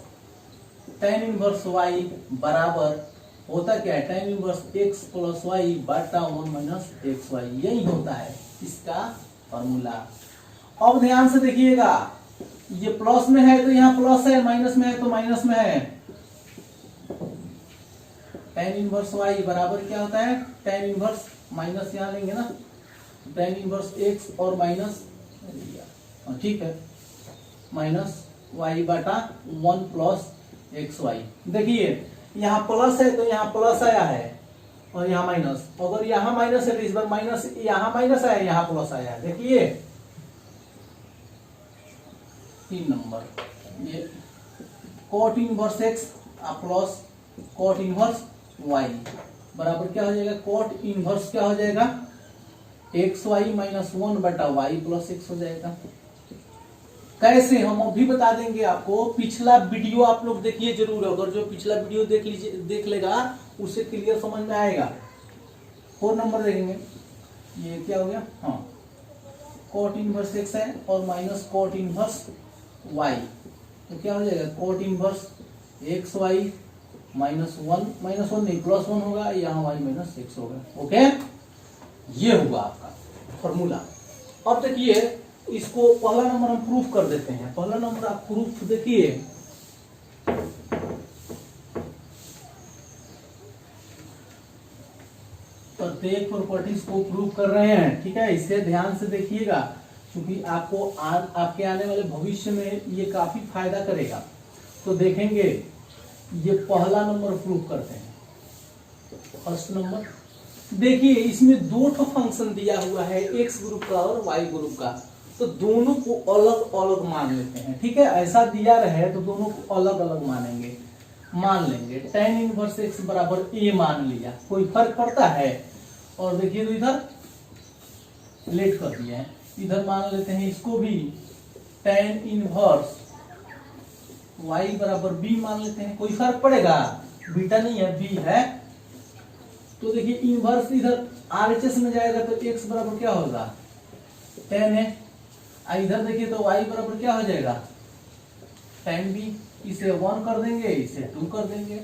S1: tan inverse y बराबर होता क्या है, tan inverse x plus y बटा 1 माइनस xy, यही होता है इसका फॉर्मूला। अब ध्यान से देखिएगा, ये प्लस में है तो यहाँ प्लस है, माइनस में है तो माइनस में है। tan इनवर्स y बराबर क्या होता है, tan इनवर्स माइनस यहाँ लेंगे ना, tan इनवर्स x और माइनस, ठीक है, माइनस y बटा 1 प्लस xy। देखिए यहाँ प्लस है तो यहाँ प्लस आया है और यहाँ माइनस, अगर यहाँ माइनस है तो इस बार माइनस, यहाँ माइनस आया, यहाँ प्लस आया है। देखिए 3 नंबर, ये cot inverse x plus cot inverse y बराबर क्या हो जाएगा, cot इनवर्स क्या हो जाएगा, xy माइनस 1 बटा y प्लस x हो जाएगा। कैसे हम अभी बता देंगे आपको, पिछला वीडियो आप लोग देखिए जरूर, अगर जो पिछला वीडियो देख लेगा उसे क्लियर समझ में आएगा। 4 नंबर देखेंगे, ये क्या हो गया, हाँ cot इनवर्स x है और माइनस cot इनवर्स y, तो क्या हो जाएगा, cot इनवर्स xy माइनस 1 नहीं प्लस 1 होगा, यहाँ y माइनस x होगा। ओके, ये हुआ आपका फॉर्मूला। अब देखिए इसको पहला नंबर हम प्रूफ कर देते हैं। पहला नंबर आप प्रूफ देखिए, प्रत्येक प्रॉपर्टीज को प्रूफ कर रहे हैं, ठीक है, इसे ध्यान से देखिएगा क्योंकि आपको आपके आने वाले भविष्य में ये काफी फायदा करेगा। तो देखेंगे ये पहला नंबर प्रूफ करते हैं। फर्स्ट नंबर देखिए, इसमें 2 फंक्शन दिया हुआ है, x ग्रुप का और y ग्रुप का, तो दोनों को अलग अलग मान लेते हैं, ठीक है। ऐसा दिया रहे तो दोनों को अलग अलग मानेंगे, मान लेंगे। tan इनवर्स x बराबर a मान लिया, कोई फर्क पड़ता है। और देखिए तो इधर लेट कर दिया है, इधर मान लेते हैं इसको भी, tan इनवर्स y बराबर b मान लेते हैं, कोई फर्क पड़ेगा, बीटा नहीं है b है। तो देखिए इनवर्स इधर आरएचएस में जाएगा तो x बराबर क्या होगा, tan है, इधर देखिए तो y बराबर क्या हो जाएगा, tan b, इसे 1 कर देंगे, इसे 2 कर देंगे,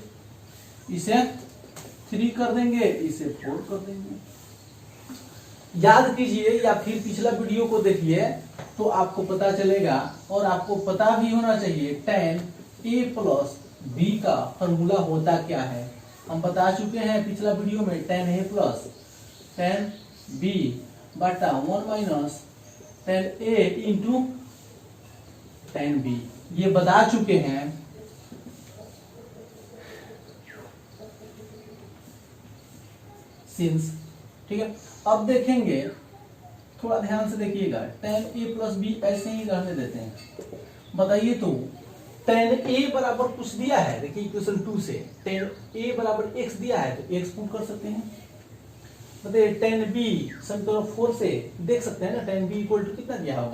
S1: इसे 3 कर देंगे, इसे 4 कर देंगे। याद कीजिए या फिर पिछला वीडियो को देखिए तो आपको पता चलेगा, और आपको पता भी होना चाहिए tan a प्लस b का फॉर्मूला होता क्या है। हम बता चुके हैं पिछला वीडियो में tan a plus tan b बटा 1 minus tan a into tan b, ये बता चुके हैं। सिंस, ठीक है। अब देखेंगे, थोड़ा ध्यान से देखिएगा, tan a प्लस b ऐसे ही रहने देते हैं। बताइए तो tan a बराबर कुछ दिया है, देखिए इक्वेशन 2 से tan a बराबर x दिया है तो x पुट कर सकते हैं। बताइए tan b समीकरण 4 से देख सकते हैं ना, tan b इक्वल टू कितना दिया है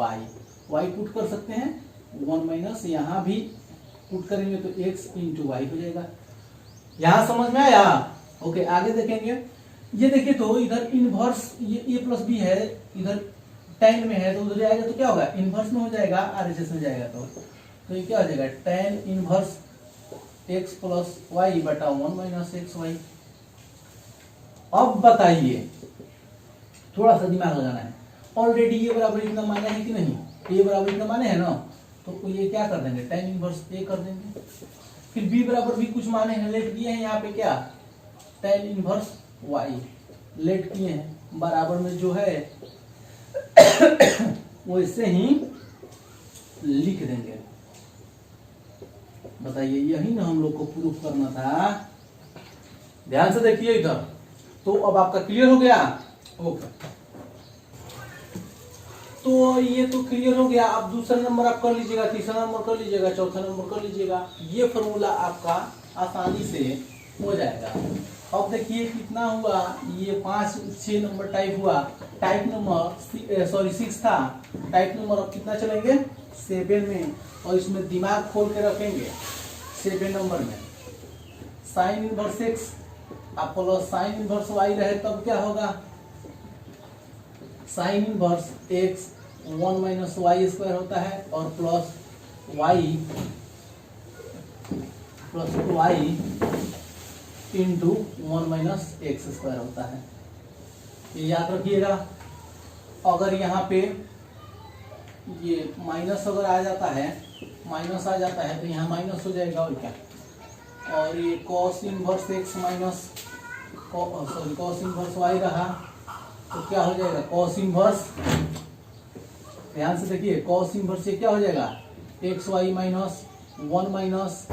S1: y पुट कर सकते हैं, 1 माइनस यहां भी पुट करेंगे तो x इंटू वाई हो जाएगा। यहां समझ में आया? ओके, आगे देखेंगे। ये देखिए तो इधर इनवर्स, ये a प्लस बी है, इधर tan में है तो उधर जाएगा तो क्या होगा, इनवर्स में हो जाएगा, आरएचएस में जाएगा तो ये क्या हो जाएगा, tan inverse x plus y बटा 1 माइनस एक्स वाई। अब बताइए, थोड़ा सा दिमाग लगाना है, ऑलरेडी ये बराबर इतना माने है कि नहीं, ये बराबर इतना माने है ना, तो ये क्या कर देंगे, tan इनवर्स a कर देंगे। फिर b बराबर भी कुछ माने हैं, लेट किए हैं यहाँ पे क्या, tan इनवर्स y लेट किए हैं, बराबर में जो है वो इससे ही लिख देंगे। बताइए, यही ना हम लोग को प्रूफ करना था। ध्यान से देखिए इधर, तो अब आपका क्लियर हो गया? ओके, तो ये तो क्लियर हो गया। अब दूसरा नंबर आप कर लीजिएगा, तीसरा नंबर कर लीजिएगा, चौथा नंबर कर लीजिएगा, ये फॉर्मूला आपका आसानी से हो जाएगा। अब देखिए कितना हुआ, ये 5-6 नंबर टाइप हुआ, टाइप नंबर 6 था, टाइप नंबर अब कितना चलेंगे, 7 में, और इसमें दिमाग खोल के रखेंगे 7 नंबर में। साइन इनवर्स x आप प्लस साइन इनवर्स y रहे तब क्या होगा, sine inverse x 1 minus y square होता है, और plus y into 1 minus x square होता है। ये याद रखिएगा। अगर यहाँ पे ये माइनस अगर आ जाता है, माइनस आ जाता है तो यहाँ माइनस हो जाएगा, और क्या, और ये cos inverse x minus cos inverse y रहा तो क्या हो जाएगा, cos इनवर्स, ध्यान से देखिए, cos इनवर्स ये क्या हो जाएगा, x y minus 1 minus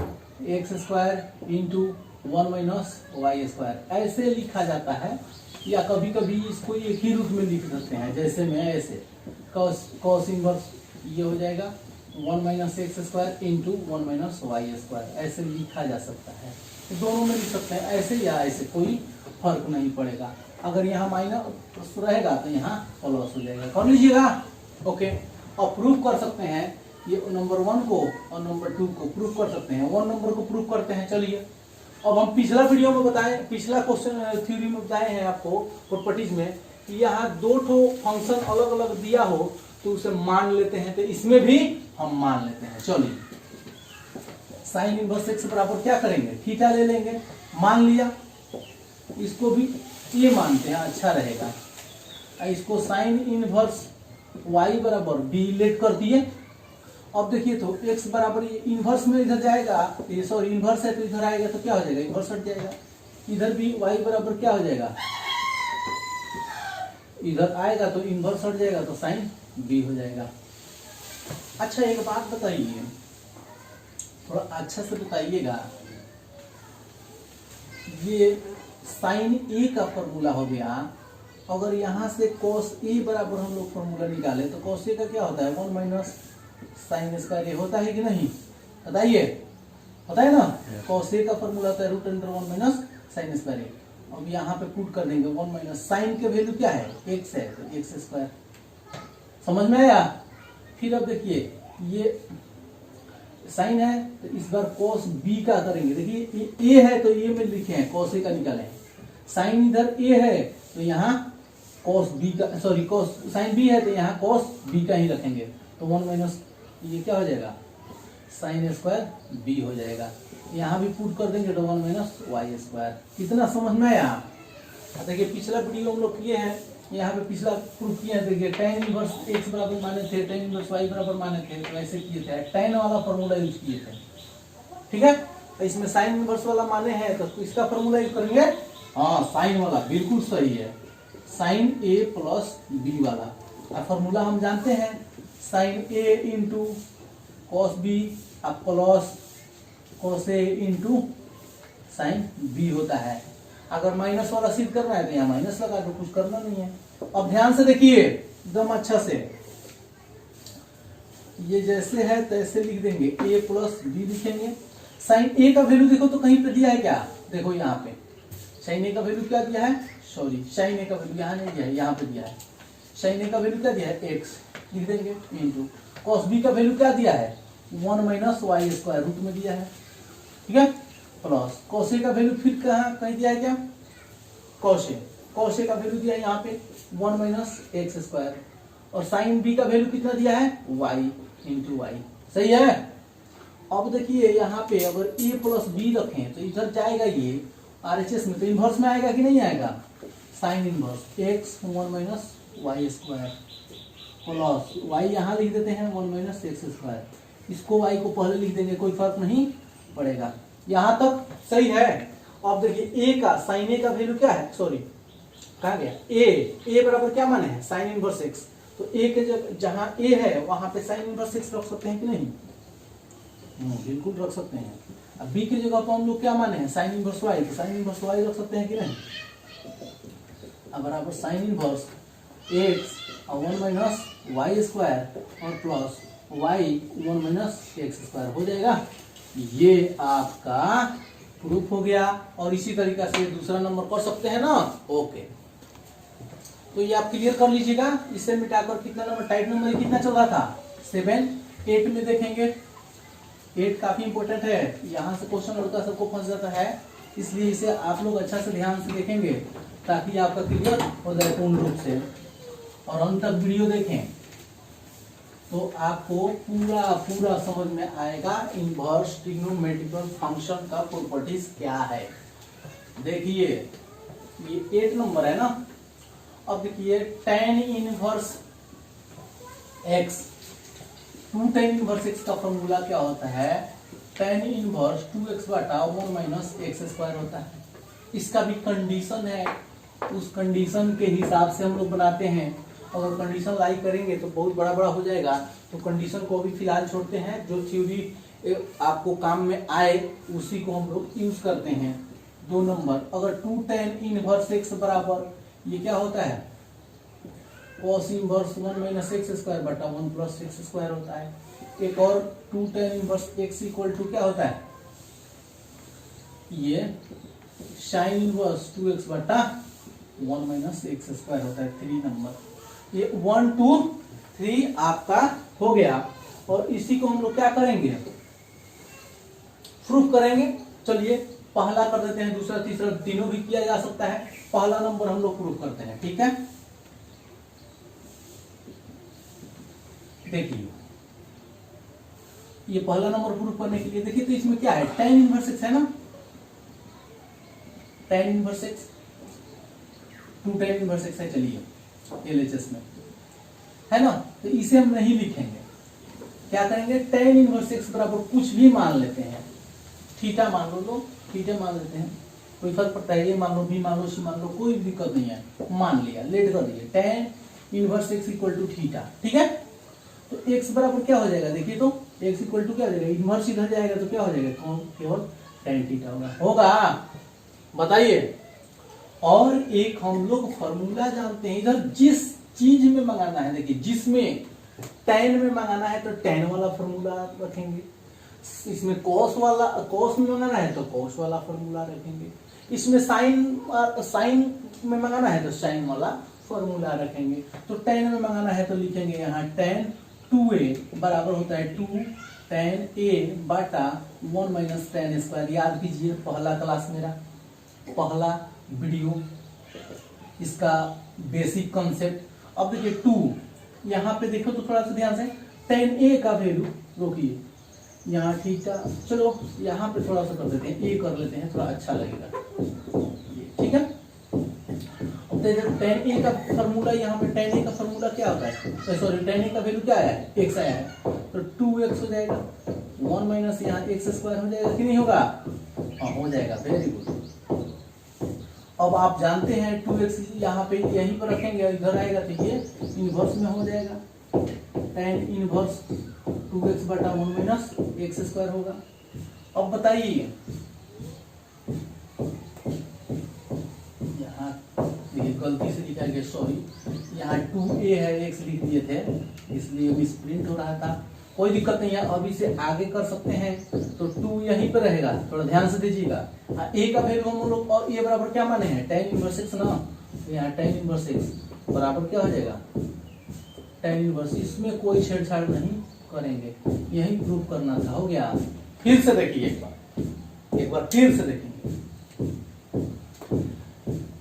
S1: x square into 1 minus y square, ऐसे लिखा जाता है। या कभी कभी इसको एक ही रूप में लिख सकते हैं, जैसे में ऐसे cos इनवर्स ये हो जाएगा 1 minus x square into 1 minus y square, ऐसे लिखा जा सकता है। तो दोनों में लिख सकते हैं, ऐसे या ऐसे, कोई फर्क नहीं पड़ेगा। अगर यहाँ माइनस रहेगा तो यहाँ प्लस हो जाएगा, कर लीजिएगा। ओके, और प्रूफ कर सकते हैं ये नंबर 1 को और नंबर 2 को प्रूफ कर सकते हैं। 1 नंबर को प्रूफ करते हैं। चलिए, अब हम पिछला वीडियो में बताएं, पिछला क्वेश्चन थ्योरी में बताए हैं आपको प्रॉपर्टीज में कि यहाँ 2 ठो फंक्शन अलग अलग दिया हो तो उसे मान लेते हैं, तो इसमें भी हम मान लेते हैं। चलिए, साइन इनवर्स एक्स बराबर क्या करेंगे, थीटा ले लेंगे, मान लिया, इसको भी ये मानते हैं, अच्छा रहेगा। इसको साइन इनवर्स y बराबर b लेट कर दिए। अब देखिए तो x बराबर इनवर्स में इधर जाएगा, ये सॉरी इनवर्स है तो इधर आएगा तो क्या हो जाएगा, इनवर्स हट जाएगा। इधर भी y बराबर क्या हो जाएगा, इधर आएगा तो इनवर्स हट जाएगा तो साइन b हो जाएगा। अच्छा, एक बात बताइए, थोड़ा अच्छा से बताइएगा, ये साइन a का फॉर्मूला हो गया। अगर यहाँ से cos a बराबर हम लोग फॉर्मूला निकाले तो cos a का क्या होता है, 1 माइनस साइन स्क्वायर ए होता है कि नहीं, बताइए, होता है ना। cos a का फॉर्मूला होता है √1 माइनस साइन स्क्वायर ए। अब यहाँ पे पुट कर देंगे 1 माइनस साइन के वैल्यू क्या है, x है तो एक्स स्क्वायर। समझ में आया? फिर अब देखिए, ये साइन है तो इस बार cos b का करेंगे। देखिए a है तो ये में लिखे हैं, cos a का निकाले हैं। साइन इधर a है तो यहाँ cos b का, सॉरी cos साइन b है तो यहाँ cos b का ही रखेंगे। तो 1 माइनस ये क्या हो जाएगा, साइन स्क्वायर बी हो जाएगा। यहाँ भी पुट कर देंगे तो 1 माइनस वाई स्क्वायर। कितना समझ में आया? देखिए पिछला वीडियो हम लोग किए हैं, यहाँ पे पिछला प्रूफ किए हैं। देखिए tan इनवर्स x बराबर माने थे, tan इनवर्स y बराबर माने थे, तो ऐसे किए थे, tan वाला फॉर्मूला यूज किए थे। ठीक है, तो इसमें साइन इनवर्स वाला माने हैं तो इसका फॉर्मूला यूज करेंगे। हाँ साइन वाला बिल्कुल सही है, साइन a प्लस बी वाला। और फॉर्मूला हम जानते हैं, sine a into cos b plus cos a into sine b होता है। अगर माइनस वाला सिद्ध करना है तो यहाँ माइनस लगा दो, कुछ करना नहीं है। अब ध्यान से देखिए एकदम अच्छा से, ये जैसे है तैसे लिख देंगे, a प्लस बी लिखेंगे। साइन ए का वैल्यू देखो तो कहीं पे दिया है क्या? देखो यहाँ पे साइन ए का वैल्यू क्या दिया है, सॉरी साइन ए का वैल्यू यहाँ नहीं दिया है, यहाँ पे दिया है। साइन ए का वैल्यू क्या दिया है, x लिख देंगे इंटू कॉस बी का वैल्यू क्या दिया है, 1 माइनस वाई स्क्वायर रूट में दिया है। ठीक है, प्लस कॉस ए का वैल्यू फिर कहीं दिया है क्या, कॉस ए का वैल्यू दिया है यहाँ पे 1 माइनस एक्स स्क्वायर। और साइन बी का वैल्यू कितना दिया है, y इंटू वाई। सही है। अब देखिए यहाँ पे अगर a प्लस बी रखें तो इधर जाएगा ये RHS में, तो इनवर्स में आएगा कि नहीं आएगा, sine inverse x 1 minus y square plus y यहाँ लिख देते हैं 1 माइनस एक्स स्क्वायर। इसको y को पहले लिख देंगे, कोई फर्क नहीं पड़ेगा। यहाँ तक सही है। अब देखिए a का, साइन a का वैल्यू क्या है, सॉरी कहा गया, a बराबर क्या माने हैं, साइन इनवर्स x। तो a के जहां a है वहां पे साइन इनवर्स x रख सकते हैं कि नहीं, बिल्कुल रख सकते हैं। अब b की जगह पर हम लोग क्या माने हैं, साइन इनवर्स y, तो साइन इनवर्स y रख सकते हैं कि नहीं। अब बराबर साइन इनवर्स x और 1 माइनस वाई स्क्वायर और plus y 1 minus x square हो जाएगा। ये आपका प्रूफ हो गया। और इसी तरीका से दूसरा नंबर कर सकते हैं ना। ओके, तो ये आप क्लियर कर लीजिएगा। इसे मिटाकर कितना नंबर, टाइप नंबर कितना चल रहा था, 7। 8 में देखेंगे, 8 काफी इंपॉर्टेंट है, यहाँ से क्वेश्चन लड़का सबको फंस जाता है, इसलिए इसे आप लोग अच्छा से ध्यान से देखेंगे ताकि आपका क्लियर हो जाए पूर्ण रूप से। और अंत तक वीडियो देखें तो आपको पूरा समझ में आएगा इनवर्स ट्रिग्नोमेट्रिकल फंक्शन का प्रॉपर्टीज क्या है। देखिए ये 8 नंबर है ना। अब देखिए tan inverse x, 2 tan inverse x का फॉर्मूला क्या होता है, tan इनवर्स 2x बटा 1 माइनस एक्स स्क्वायर होता है। इसका भी कंडीशन है, उस कंडीशन के हिसाब से हम लोग बनाते हैं। अगर कंडीशन लाई करेंगे तो बहुत बड़ा हो जाएगा, तो कंडीशन को भी फिलहाल छोड़ते हैं। जो थ्योरी आपको काम में आए उसी को हम लोग यूज करते हैं। 2 नंबर, अगर 2 tan इनवर्स x बराबर ये क्या होता है, cos inverse 1 minus x square बटा 1 प्लस एक्स स्क्वायर होता है। एक और 2 tan inverse x equal to क्या होता है, ये साइन इनवर्स 2x बटा 1 माइनस एक्स स्क्वायर होता है। 3 नंबर, ये 1 2 3 आपका हो गया। और इसी को हम लोग क्या करेंगे, प्रूफ करेंगे। चलिए पहला कर देते हैं, दूसरा तीसरा तीनों भी किया जा सकता है। पहला नंबर हम लोग प्रूफ करते हैं, ठीक है। देखिए ये पहला नंबर प्रूफ करने के लिए देखिए तो इसमें क्या है, tan इनवर्स x है ना, tan inverse x, 2 tan inverse x है। चलिए LHS में है ना, तो इसे हम नहीं लिखेंगे, क्या करेंगे, tan इनवर्स x बराबर कुछ भी मान लेते हैं, थीटा मान लो, थीटा मान लेते हैं, कोई फर्क पड़ता है, ये मान लो, बी मान लो, सी मान लो, कोई दिक्कत नहीं है, मान लिया, लेट कर दिए, tan inverse x equal to theta. ठीक है, तो x बराबर क्या हो जाएगा, देखिए तो x इक्वल टू क्या हो जाएगा, इनवर्स इधर जाएगा तो क्या हो जाएगा, केवल tan थीटा होगा, बताइए। और एक हम लोग फॉर्मूला जानते हैं, इधर जिस चीज में मंगाना है, देखिए जिसमें tan में मंगाना है तो tan वाला फॉर्मूला रखेंगे, इसमें cos में मंगाना है तो cos वाला फॉर्मूला रखेंगे, इसमें साइन में मंगाना है तो साइन वाला फॉर्मूला रखेंगे। तो tan में मंगाना है तो लिखेंगे यहाँ tan 2a बराबर होता है 2 tan a बटा 1 माइनस tan स्क्वायर। याद कीजिए पहला क्लास मेरा, पहला वीडियो, इसका बेसिक कॉन्सेप्ट। अब देखिए 2 यहाँ पे देखो तो थोड़ा सा ध्यान से, tan a का वैल्यू, रोकिए, यहाँ थीटा, चलो यहाँ पे थोड़ा सा कर देते हैं, ए कर लेते हैं, थोड़ा अच्छा लगेगा, ठीक है। अब टेन ए का फॉर्मूला, यहाँ पे टेन ए का फॉर्मूला क्या होता है, सॉरी टेन ए का वैल्यू क्या आया है, एक्स आया है, तो 2x हो जाएगा, 1 माइनस यहाँ एक्स स्क्वायर हो जाएगा कि नहीं होगा, हाँ हो जाएगा, वेरी गुड। अब आप जानते हैं 2x यहाँ पे यहीं पर रखेंगे, इधर आएगा तो ये इनवर्स में हो जाएगा, टेन इनवर्स 2x बटा 1 माइनस एक्स स्क्वायर होगा। अब बताइए यहाँ देखिए गलती से लिखा गया, सॉरी, यहाँ 2a है, x लिख दिए थे इसलिए मिस प्रिंट हो रहा था, कोई दिक्कत नहीं है, अभी से आगे कर सकते हैं। तो 2 यहीं पर रहेगा, थोड़ा ध्यान से दीजिएगा। a का वैल्यू हम लोग और a बराबर क्या माने हैं, tan इनवर्स x ना, यहाँ tan इनवर्स x बराबर क्या हो जाएगा, tan इनवर्स, इसमें कोई छेड़छाड़ नहीं करेंगे, यही प्रूव करना था, हो गया। फिर से देखिए एक बार फिर से देखेंगे,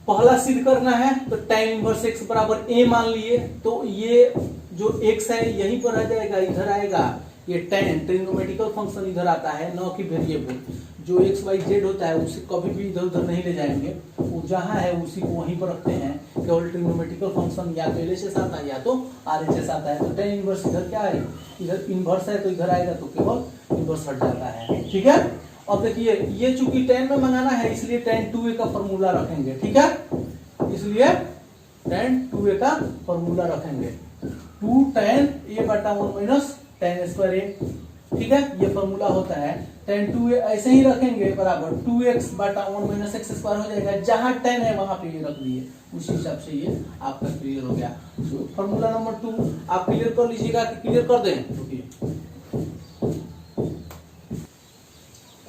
S1: पहला सिद्ध करना है तो tan इनवर्स x बराबर a मान लिए, तो ये जो x है यहीं पर आ जाएगा, इधर आएगा, ये tan ट्रिग्नोमेट्रिकल फंक्शन इधर आता है, न कि वेरिएबल। जो x y z होता है उसे कभी भी इधर उधर नहीं ले जाएंगे, वो जहां है उसी को वहीं पर रखते हैं, केवल ट्रिग्नोमेट्रिकल फंक्शन या तो LHS आता है या तो RHS आता है। तो tan इनवर्स इधर क्या है, इधर इनवर्स है तो इधर आएगा तो केवल इनवर्स हट जाता है, ठीक है। अब देखिए ये चूंकि tan में मंगाना है इसलिए tan 2a का फॉर्मूला रखेंगे, ठीक है, इसलिए tan 2a का फॉर्मूला रखेंगे, 2 tan a बटा 1 माइनस tan स्क्वायर a, ठीक है, ये फॉर्मूला होता है। tan 2a ऐसे ही रखेंगे बराबर 2x बटा 1 माइनस एक्स स्क्वायर हो जाएगा, जहां tan है वहां पे ये रख दिए, उसी हिसाब से ये आपका क्लियर हो गया। तो फॉर्मूला नंबर 2 आप क्लियर कर लीजिएगा, क्लियर कर दें,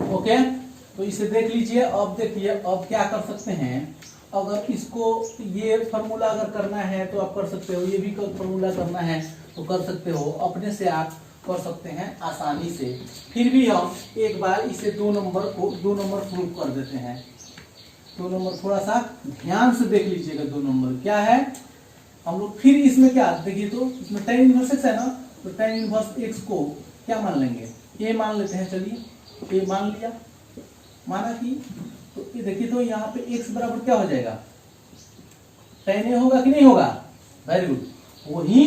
S1: ओके। तो इसे देख लीजिए। अब देखिए अब क्या कर सकते हैं, अगर इसको ये फॉर्मूला अगर करना है तो आप कर सकते हो, ये भी फॉर्मूला करना है तो कर सकते हो, अपने से आप कर सकते हैं आसानी से। फिर भी हम एक बार इसे 2 नंबर प्रूव कर देते हैं। 2 नंबर थोड़ा सा ध्यान से देख लीजिएगा, 2 नंबर क्या है, हम लोग फिर इसमें क्या देखिए, तो इसमें tan इनवर्स x है ना, तो tan इनवर्स x को क्या मान लेंगे, a मान लेते हैं, चलिए a मान लिया, माना कि तो ये देखिए, तो यहाँ पे x बराबर क्या हो जाएगा, tan a होगा कि नहीं होगा, वेरी गुड, वो ही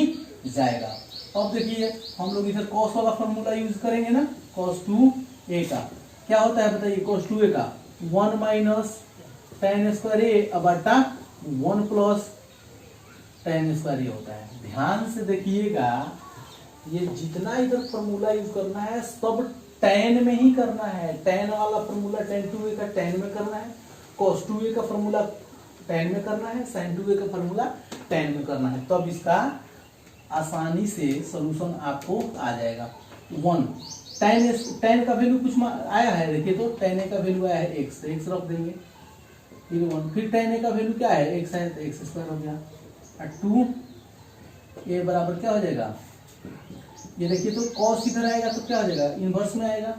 S1: जाएगा। अब देखिए हम लोग इधर cos वाला फॉर्मूला यूज करेंगे ना, cos 2a का क्या होता है बताइए, cos 2a का 1 माइनस tan स्क्वायर a बटा 1 प्लस tan स्क्वायर a होता है। ध्यान से देखिएगा, ये जितना इधर फॉर्मूला यूज करना है सब tan में ही करना है, tan वाला फॉर्मूला tan 2a का tan में करना है, cos 2a का फॉर्मूला tan में करना है, sin 2a का फॉर्मूला tan में करना है, तब इसका आसानी से सॉल्यूशन आपको आ जाएगा। 1 tan का वैल्यू कुछ आया है, देखिए तो tan a का वैल्यू आया है x, x रख देंगे, फिर 1, फिर tan a का वैल्यू क्या है, x है तो x स्क्वायर हो गया, और 2a बराबर क्या हो जाएगा, ये देखिए तो cos इधर आएगा तो क्या हो जाएगा, इनवर्स में आएगा,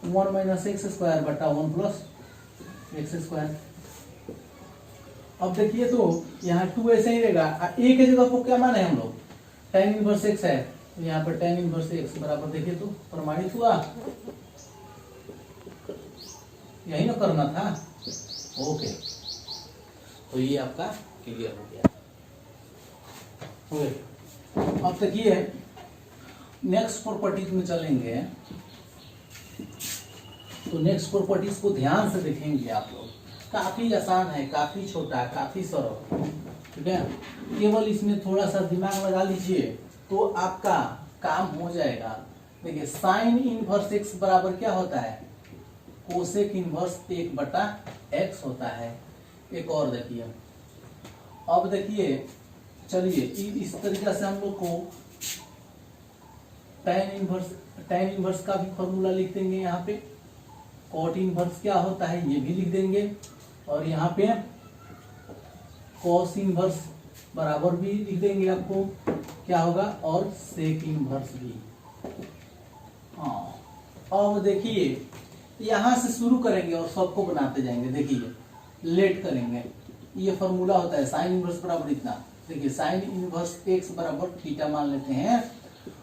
S1: 1 माइनस एक्स स्क्वायर बटा 1 प्लस एक्स स्क्वायर। अब देखिए तो यहाँ 2 ऐसे ही रहेगा, a के जगह को क्या माने हम लोग, tan इनवर्स x है, तो यहाँ पर tan इनवर्स x बराबर देखिए तो प्रमाणित हुआ, यही ना करना था, ओके। तो ये आपका क्लियर हो गया। अब देखिए नेक्स्ट प्रॉपर्टीज में चलेंगे, तो नेक्स्ट प्रॉपर्टीज को ध्यान से देखेंगे आप लोग, काफी आसान है, काफी छोटा, काफी सरल, ठीक है, केवल इसमें थोड़ा सा दिमाग लगा लीजिए तो आपका काम हो जाएगा। देखिए साइन इनवर्स x बराबर क्या होता है, कोसेक इनवर्स 1 बटा x होता है। एक और देखिए, अब देखिए चलिए इस तरीके से हम लोग को tan इनवर्स का भी फॉर्मूला लिख देंगे, यहाँ पे cot इनवर्स क्या होता है ये भी लिख देंगे, और यहाँ पे cos इनवर्स बराबर भी लिख देंगे आपको क्या होगा, और sec इनवर्स भी। हाँ अब देखिए यहाँ से शुरू करेंगे और सबको बनाते जाएंगे, देखिए लेट करेंगे, ये फॉर्मूला होता है साइन इनवर्स बराबर इतना, देखिए साइन इनवर्स x बराबर थीटा मान लेते हैं,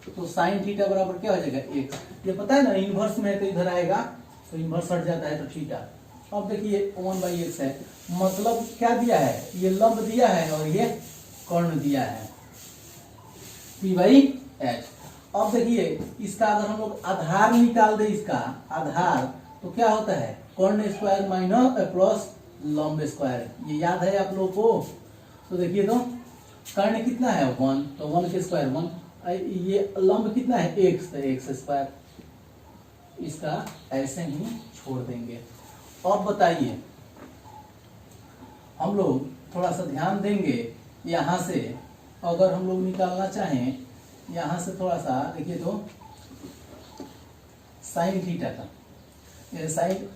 S1: तो साइन थीटा बराबर क्या हो जाएगा एक्स। ये पता है ना, इनवर्स में है तो इधर आएगा, तो इनवर्स हट जाता है तो थीटा। अब देखिए 1/x है, मतलब क्या दिया है, ये लंब दिया है और ये कर्ण दिया है p/h। अब देखिए इसका अगर हम लोग आधार निकाल दे, इसका आधार तो क्या होता है, कर्ण स्क्वायर माइनस प्लस लंब स्क्वायर। ये याद है आप लोग को। तो देखिए तो कर्ण कितना है 1, तो 1 के स्क्वायर 1, ये लंब कितना है x, तो x स्क्वायर। इसका ऐसे ही छोड़ देंगे। अब बताइए, हम लोग थोड़ा सा ध्यान देंगे, यहां से अगर हम लोग निकालना चाहें, यहां से थोड़ा सा देखिए तो साइन थीटा का, साइन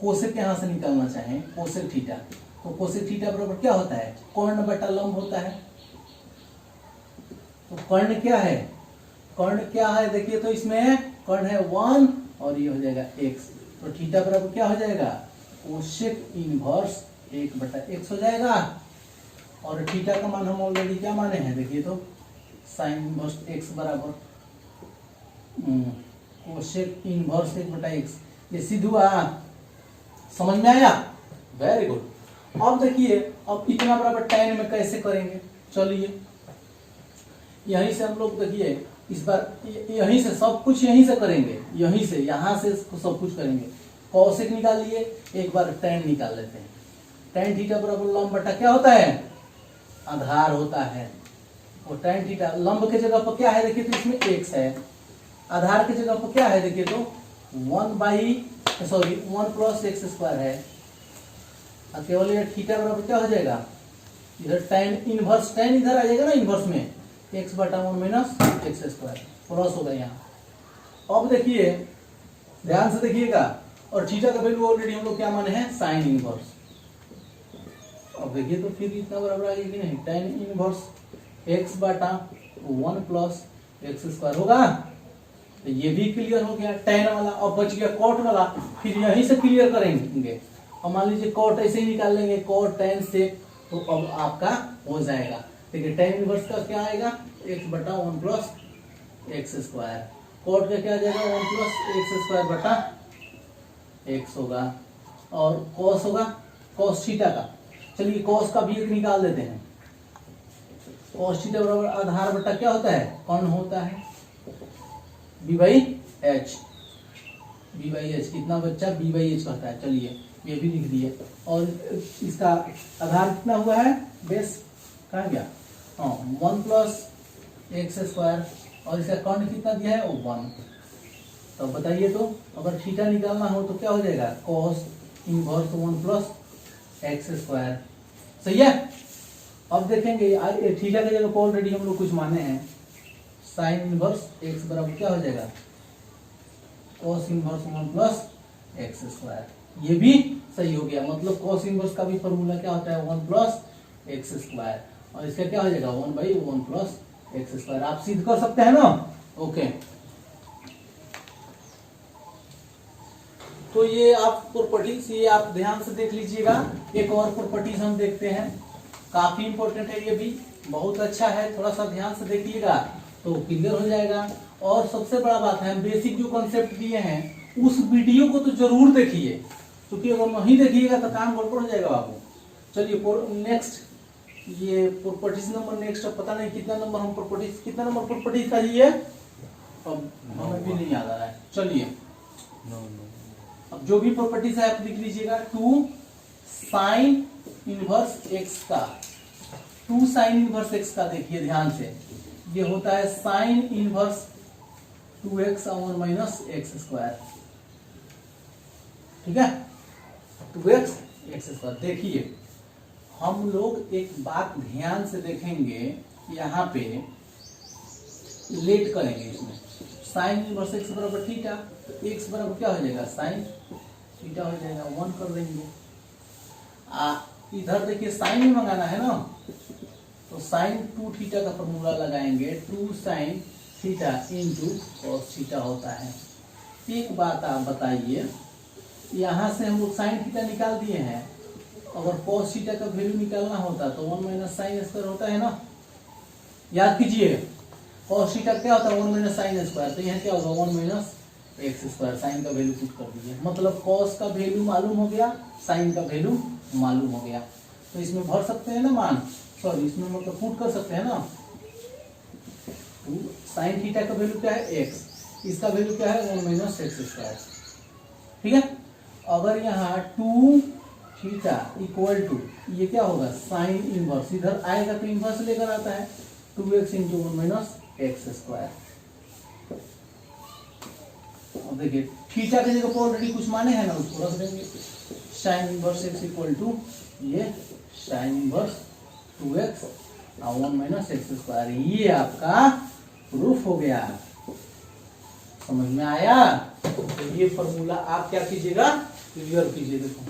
S1: कोसेक यहां से निकालना चाहें, कोसेक थीटा, तो कोसेक थीटा बराबर क्या होता है, कर्ण बटा लंब होता है। तो कर्ण क्या है, कर्ण क्या है देखिए तो इसमें कर्ण है 1 और ये हो जाएगा x, तो थीटा बराबर क्या हो जाएगा, कोसेक इनवर्स 1/x हो जाएगा। और थीटा का मान हम ऑलरेडी क्या माने हैं, देखिए तो साइन इनवर्स x बराबर कोसेक इनवर्स 1/x। ये सिद्ध हुआ, समझ में आया, वेरी गुड। अब देखिए अब इतना बराबर tan में कैसे करेंगे, चलिए यहीं से हम लोग देखिए इस बार यहीं से सब कुछ यहीं से करेंगे, यहीं से यहां से सब कुछ करेंगे। कोसेक निकाल लिए, एक बार tan निकाल लेते हैं। tan थीटा बराबर लंब बटा क्या होता है, आधार होता है। और tan थीटा लंब के जगह पर क्या है देखिए तो इसमें x है, आधार के जगह पर क्या है देखिए तो 1 प्लस एक्स स्क्वायर है। और केवल ये थीटा बराबर क्या हो जाएगा, इधर tan इनवर्स, tan इधर आ जाएगा ना इनवर्स में, x/1 minus x square plus होगा यहाँ। अब देखिए ध्यान से देखिएगा, और थीटा का वैल्यू ऑलरेडी हम लोग क्या माने हैं, साइन इनवर्स। अब देखिए तो फिर इतना बराबर आ गया कि नहीं, tan inverse x/1 plus x square होगा। तो ये भी क्लियर हो गया tan वाला। अब बच गया cot वाला, फिर यहीं से क्लियर करेंगे। अब मान लीजिए cot ऐसे ही निकाल लेंगे, cot tan sec, तो अब आपका हो जाएगा। देखिए tan इनवर्स का क्या आएगा, x/1 plus x square. cot का क्या आ जाएगा, 1 प्लस एक्स स्क्वायर बटा x होगा। और cos होगा, cos थीटा का, चलिए cos का भी एक निकाल देते हैं। cos थीटा बराबर आधार बटा क्या होता है, कर्ण होता है, b/h। b/h कितना बच्चा, b/h कहता है, चलिए ये भी लिख दिए। और इसका आधार कितना हुआ है, बेस कहाँ गया, हाँ 1 प्लस एक्स स्क्वायर, और इसका कर्ण कितना दिया है, 1। तो बताइए तो अगर थीटा निकालना हो तो क्या हो जाएगा, cos inverse 1 plus x square. सही है। अब देखेंगे थीटा की जगह पर ऑलरेडी हम लोग कुछ माने हैं, साइन इनवर्स एक्स बराबर क्या हो जाएगा, cos inverse 1 plus x square. ये भी सही हो गया, मतलब cos इनवर्स का भी फॉर्मूला क्या होता है, 1 प्लस एक्स स्क्वायर, और इसका क्या हो जाएगा 1/1 प्लस एक्स स्क्वायर। आप सिद्ध कर सकते हैं ना, ओके। तो ये आप प्रॉपर्टीज, ये आप ध्यान से देख लीजिएगा। एक और प्रॉपर्टीज हम देखते हैं, काफी इंपॉर्टेंट है, ये भी बहुत अच्छा है, थोड़ा सा ध्यान से देखिएगा तो क्लियर हो जाएगा। और सबसे बड़ा बात है, हम बेसिक जो कॉन्सेप्ट दिए हैं उस वीडियो को तो जरूर देखिए, क्योंकि अगर नहीं देखिएगा तो काम गड़बड़ हो जाएगा बाबू। चलिए नेक्स्ट, ये प्रॉपर्टीज नंबर नेक्स्ट, पता नहीं कितना नंबर हम प्रॉपर्टीज, कितना नंबर प्रॉपर्टीज का ये अब हमें भी नहीं याद आ रहा है। चलिए अब जो भी प्रॉपर्टीज है आप लिख लीजिएगा। 2 साइन इनवर्स एक्स का, 2 साइन इनवर्स एक्स का देखिए ध्यान से, ये होता है साइन इनवर्स 2x और माइनस एक्स स्क्वायर, ठीक है, 2x एक्स स्क्वायर। देखिए हम लोग एक बात ध्यान से देखेंगे, यहाँ पे लेट करेंगे, इसमें साइन इनवर्स एक्स बराबर थीटा, तो एक्स बराबर क्या हो जाएगा, साइन थीटा हो जाएगा, 1 कर देंगे। इधर देखिए साइन ही मंगाना है ना, तो साइन 2 थीटा का फॉर्मूला लगाएंगे, 2 sine theta into cos theta होता है। एक बात आप बताइए, यहाँ से हम लोग साइन थीटा निकाल दिए हैं, अगर कॉस थीटा का वैल्यू निकालना होता तो 1 माइनस साइन स्क्वायर होता है ना, याद कीजिए। cos थीटा क्या होता है 1 माइनस साइन स्क्वायर, तो यहाँ क्या होगा 1 माइनस एक्स स्क्वायर, साइन का वैल्यू पुट कर दीजिए, मतलब cos का वैल्यू मालूम हो गया, साइन का वैल्यू मालूम हो गया, तो इसमें भर सकते हैं ना मान, सॉरी इसमें मतलब पुट कर सकते हैं ना, साइन थीटा का वैल्यू क्या है एक्स, इसका वैल्यू क्या है 1 माइनस एक्स स्क्वायर, ठीक है। अगर यहाँ 2 थीटा इक्वल टू ये क्या होगा साइन इनवर्स, इधर आएगा तो इनवर्स लेकर आता है 2x into 1 minus x square. अब देखिए थीटा की जगह पर ऑलरेडी कुछ माने हैं ना, उसको रख देंगे, sine inverse x equal to ये साइन इनवर्स 2x और 1 माइनस एक्स स्क्वायर, ये आपका प्रूफ हो गया, समझ में आया। तो ये फॉर्मूला आप क्या कीजिएगा क्लियर कीजिए, देखो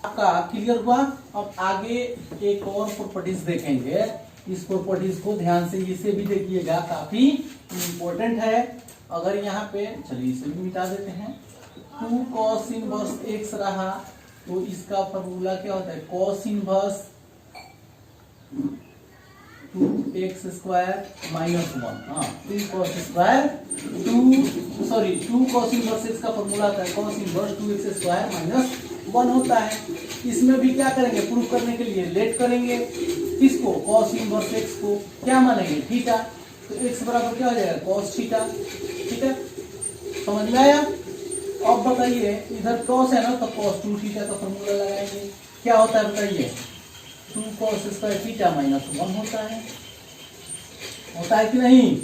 S1: आपका क्लियर हुआ। अब आगे एक और प्रॉपर्टीज देखेंगे, इस प्रॉपर्टीज को ध्यान से इसे भी देखिएगा, काफी इंपॉर्टेंट है। अगर यहाँ पे चलिए इसे भी मिटा देते हैं, 2 cos इनवर्स x रहा तो इसका फॉर्मूला क्या होता है cos inverse 2x square minus 1, हाँ 2 cos square 2 cos inverse x का फॉर्मूला होता है cos inverse 2x square minus 1 होता है। इसमें भी क्या करेंगे प्रूफ करने के लिए लेट करेंगे, किसको cos इनवर्स x को क्या मानेंगे थीटा, तो x बराबर क्या हो जाएगा cos थीटा, ठीक है, समझ में आया। अब बताइए इधर cos है ना, तो cos 2 थीटा का फॉर्मूला लगाएंगे, क्या होता है बताइए 2 cos स्क्वायर थीटा माइनस 1 होता है कि नहीं।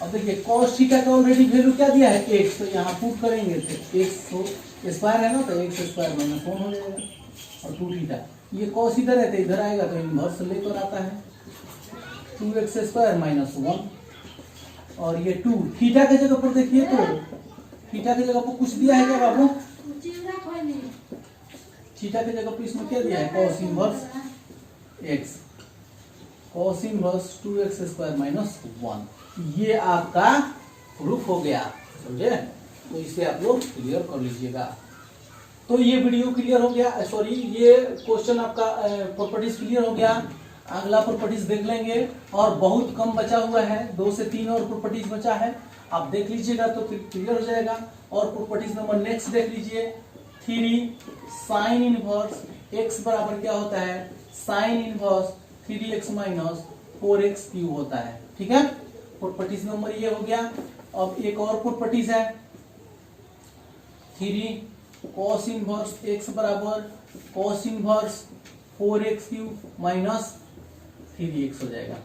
S1: अब देखिए cos थीटा का ऑलरेडी वैल्यू क्या दिया है x, तो यहाँ पुट करेंगे तो x तो स्क्वायर है ना, तो x स्क्वायर माइनस 1 हो जाएगा, और 2 थीटा ये cos इधर है तो इधर आएगा तो इनवर्स लेकर आता है 2x स्क्वायर माइनस 1, और ये 2 थीटा के जगह पर देखिए तो थीटा की जगह पर कुछ दिया है क्या बाबू, थीटा की जगह पर इसमें क्या दिया है cos inverse x, cos inverse 2x square minus 1, ये आपका प्रूफ हो गया, समझे। तो इसे आप लोग क्लियर कर लीजिएगा। तो ये वीडियो क्लियर हो गया, सॉरी ये क्वेश्चन आपका प्रॉपर्टीज क्लियर हो गया। अगला प्रॉपर्टीज देख लेंगे, और बहुत कम बचा हुआ है, 2 से 3 और प्रॉपर्टीज बचा है, आप देख लीजिएगा तो क्लियर हो जाएगा। और प्रॉपर्टीज नंबर नेक्स्ट देख लीजिए, 3 साइन इनवर्स x बराबर क्या होता है sine inverse 3x minus 4x cube होता है, ठीक है। प्रॉपर्टीज नंबर ये हो गया। अब एक और प्रॉपर्टीज है 3 cos इनवर्स x बराबर cos inverse 4x cube minus 3x हो जाएगा।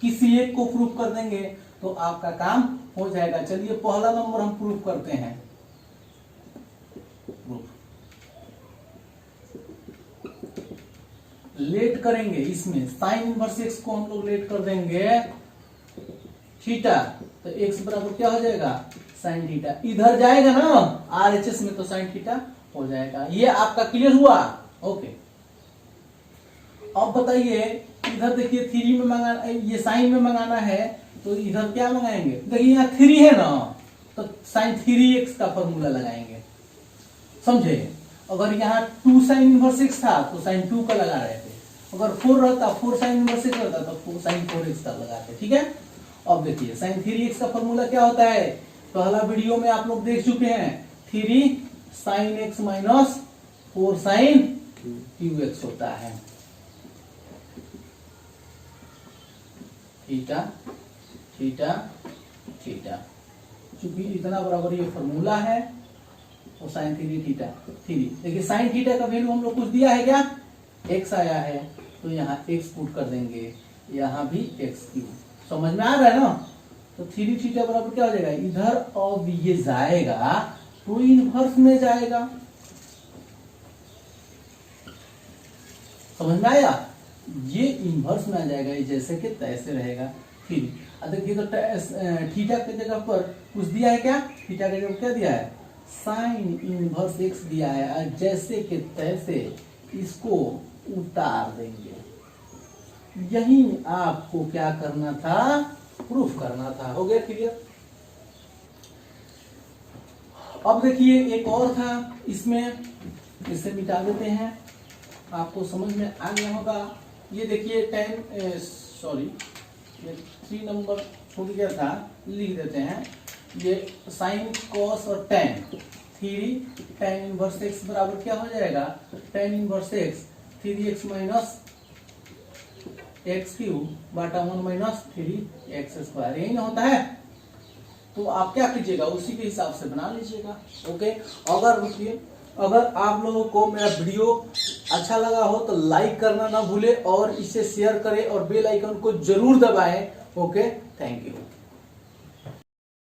S1: किसी एक को प्रूफ कर देंगे तो आपका काम हो जाएगा। चलिए पहला नंबर हम प्रूफ करते हैं, लेट करेंगे इसमें साइन इनवर्स x को हम लोग लेट कर देंगे थीटा, तो x बराबर क्या हो जाएगा साइन थीटा, इधर जाएगा ना RHS में तो साइन थीटा हो जाएगा। ये आपका क्लियर हुआ, ओके। अब बताइए इधर देखिए 3 में मंगाना, ये साइन में मंगाना है तो इधर क्या मंगाएंगे, देखिए यहाँ 3 है ना तो साइन 3x का फॉर्मूला लगाएंगे, समझे। अगर यहाँ 2 साइन इनवर्स x था तो साइन 2 का लगा रहे थे, अगर 4 रहता 4 साइन इनवर्स x रहता तो साइन 4x का लगाते, ठीक है। अब देखिए साइन 3x का फॉर्मूला क्या होता है, पहला वीडियो में आप लोग देख चुके हैं, 3 sign x minus 4 sign 2x होता है, थीटा थीटा थीटा, चूंकि इतना बराबर ये फॉर्मूला है और साइन 3 थीटा 3। देखिए साइन थीटा का वैल्यू हम लोग कुछ दिया है क्या, x आया है तो यहाँ x पुट कर देंगे, यहाँ भी x क्यूब, समझ में आ रहा है ना। तो 3 थीटा बराबर क्या हो जाएगा, इधर अब ये जाएगा तो इनवर्स में जाएगा, समझ में आया, ये इनवर्स में आ जाएगा, ये जैसे कि तैसे रहेगा। फिर देखिए तो थीटा की जगह पर कुछ दिया है क्या, थीटा की जगह क्या दिया है साइन इनवर्स x दिया है, और जैसे कि तैसे इसको उतार देंगे। यही आपको क्या करना था, प्रूफ करना था, हो गया क्लियर। अब देखिए एक और था इसमें, इसे मिटा देते हैं, आपको समझ में आ गया होगा। ये देखिए 10 सॉरी ये 3 नंबर छूट गया था, लिख देते हैं। ये साइन कॉस और टेन, 3 tan इनवर्स एक्स बराबर क्या हो जाएगा, tan inverse x 3x minus x cube बटा 1 माइनस 3x², यही ना होता है। तो आप क्या कीजिएगा, उसी के हिसाब से बना लीजिएगा। ओके, अगर रुकिए, अगर आप लोगों को मेरा वीडियो अच्छा लगा हो तो लाइक करना ना भूले और इसे शेयर करें और बेल आइकन को जरूर दबाएं। Okay, thank you.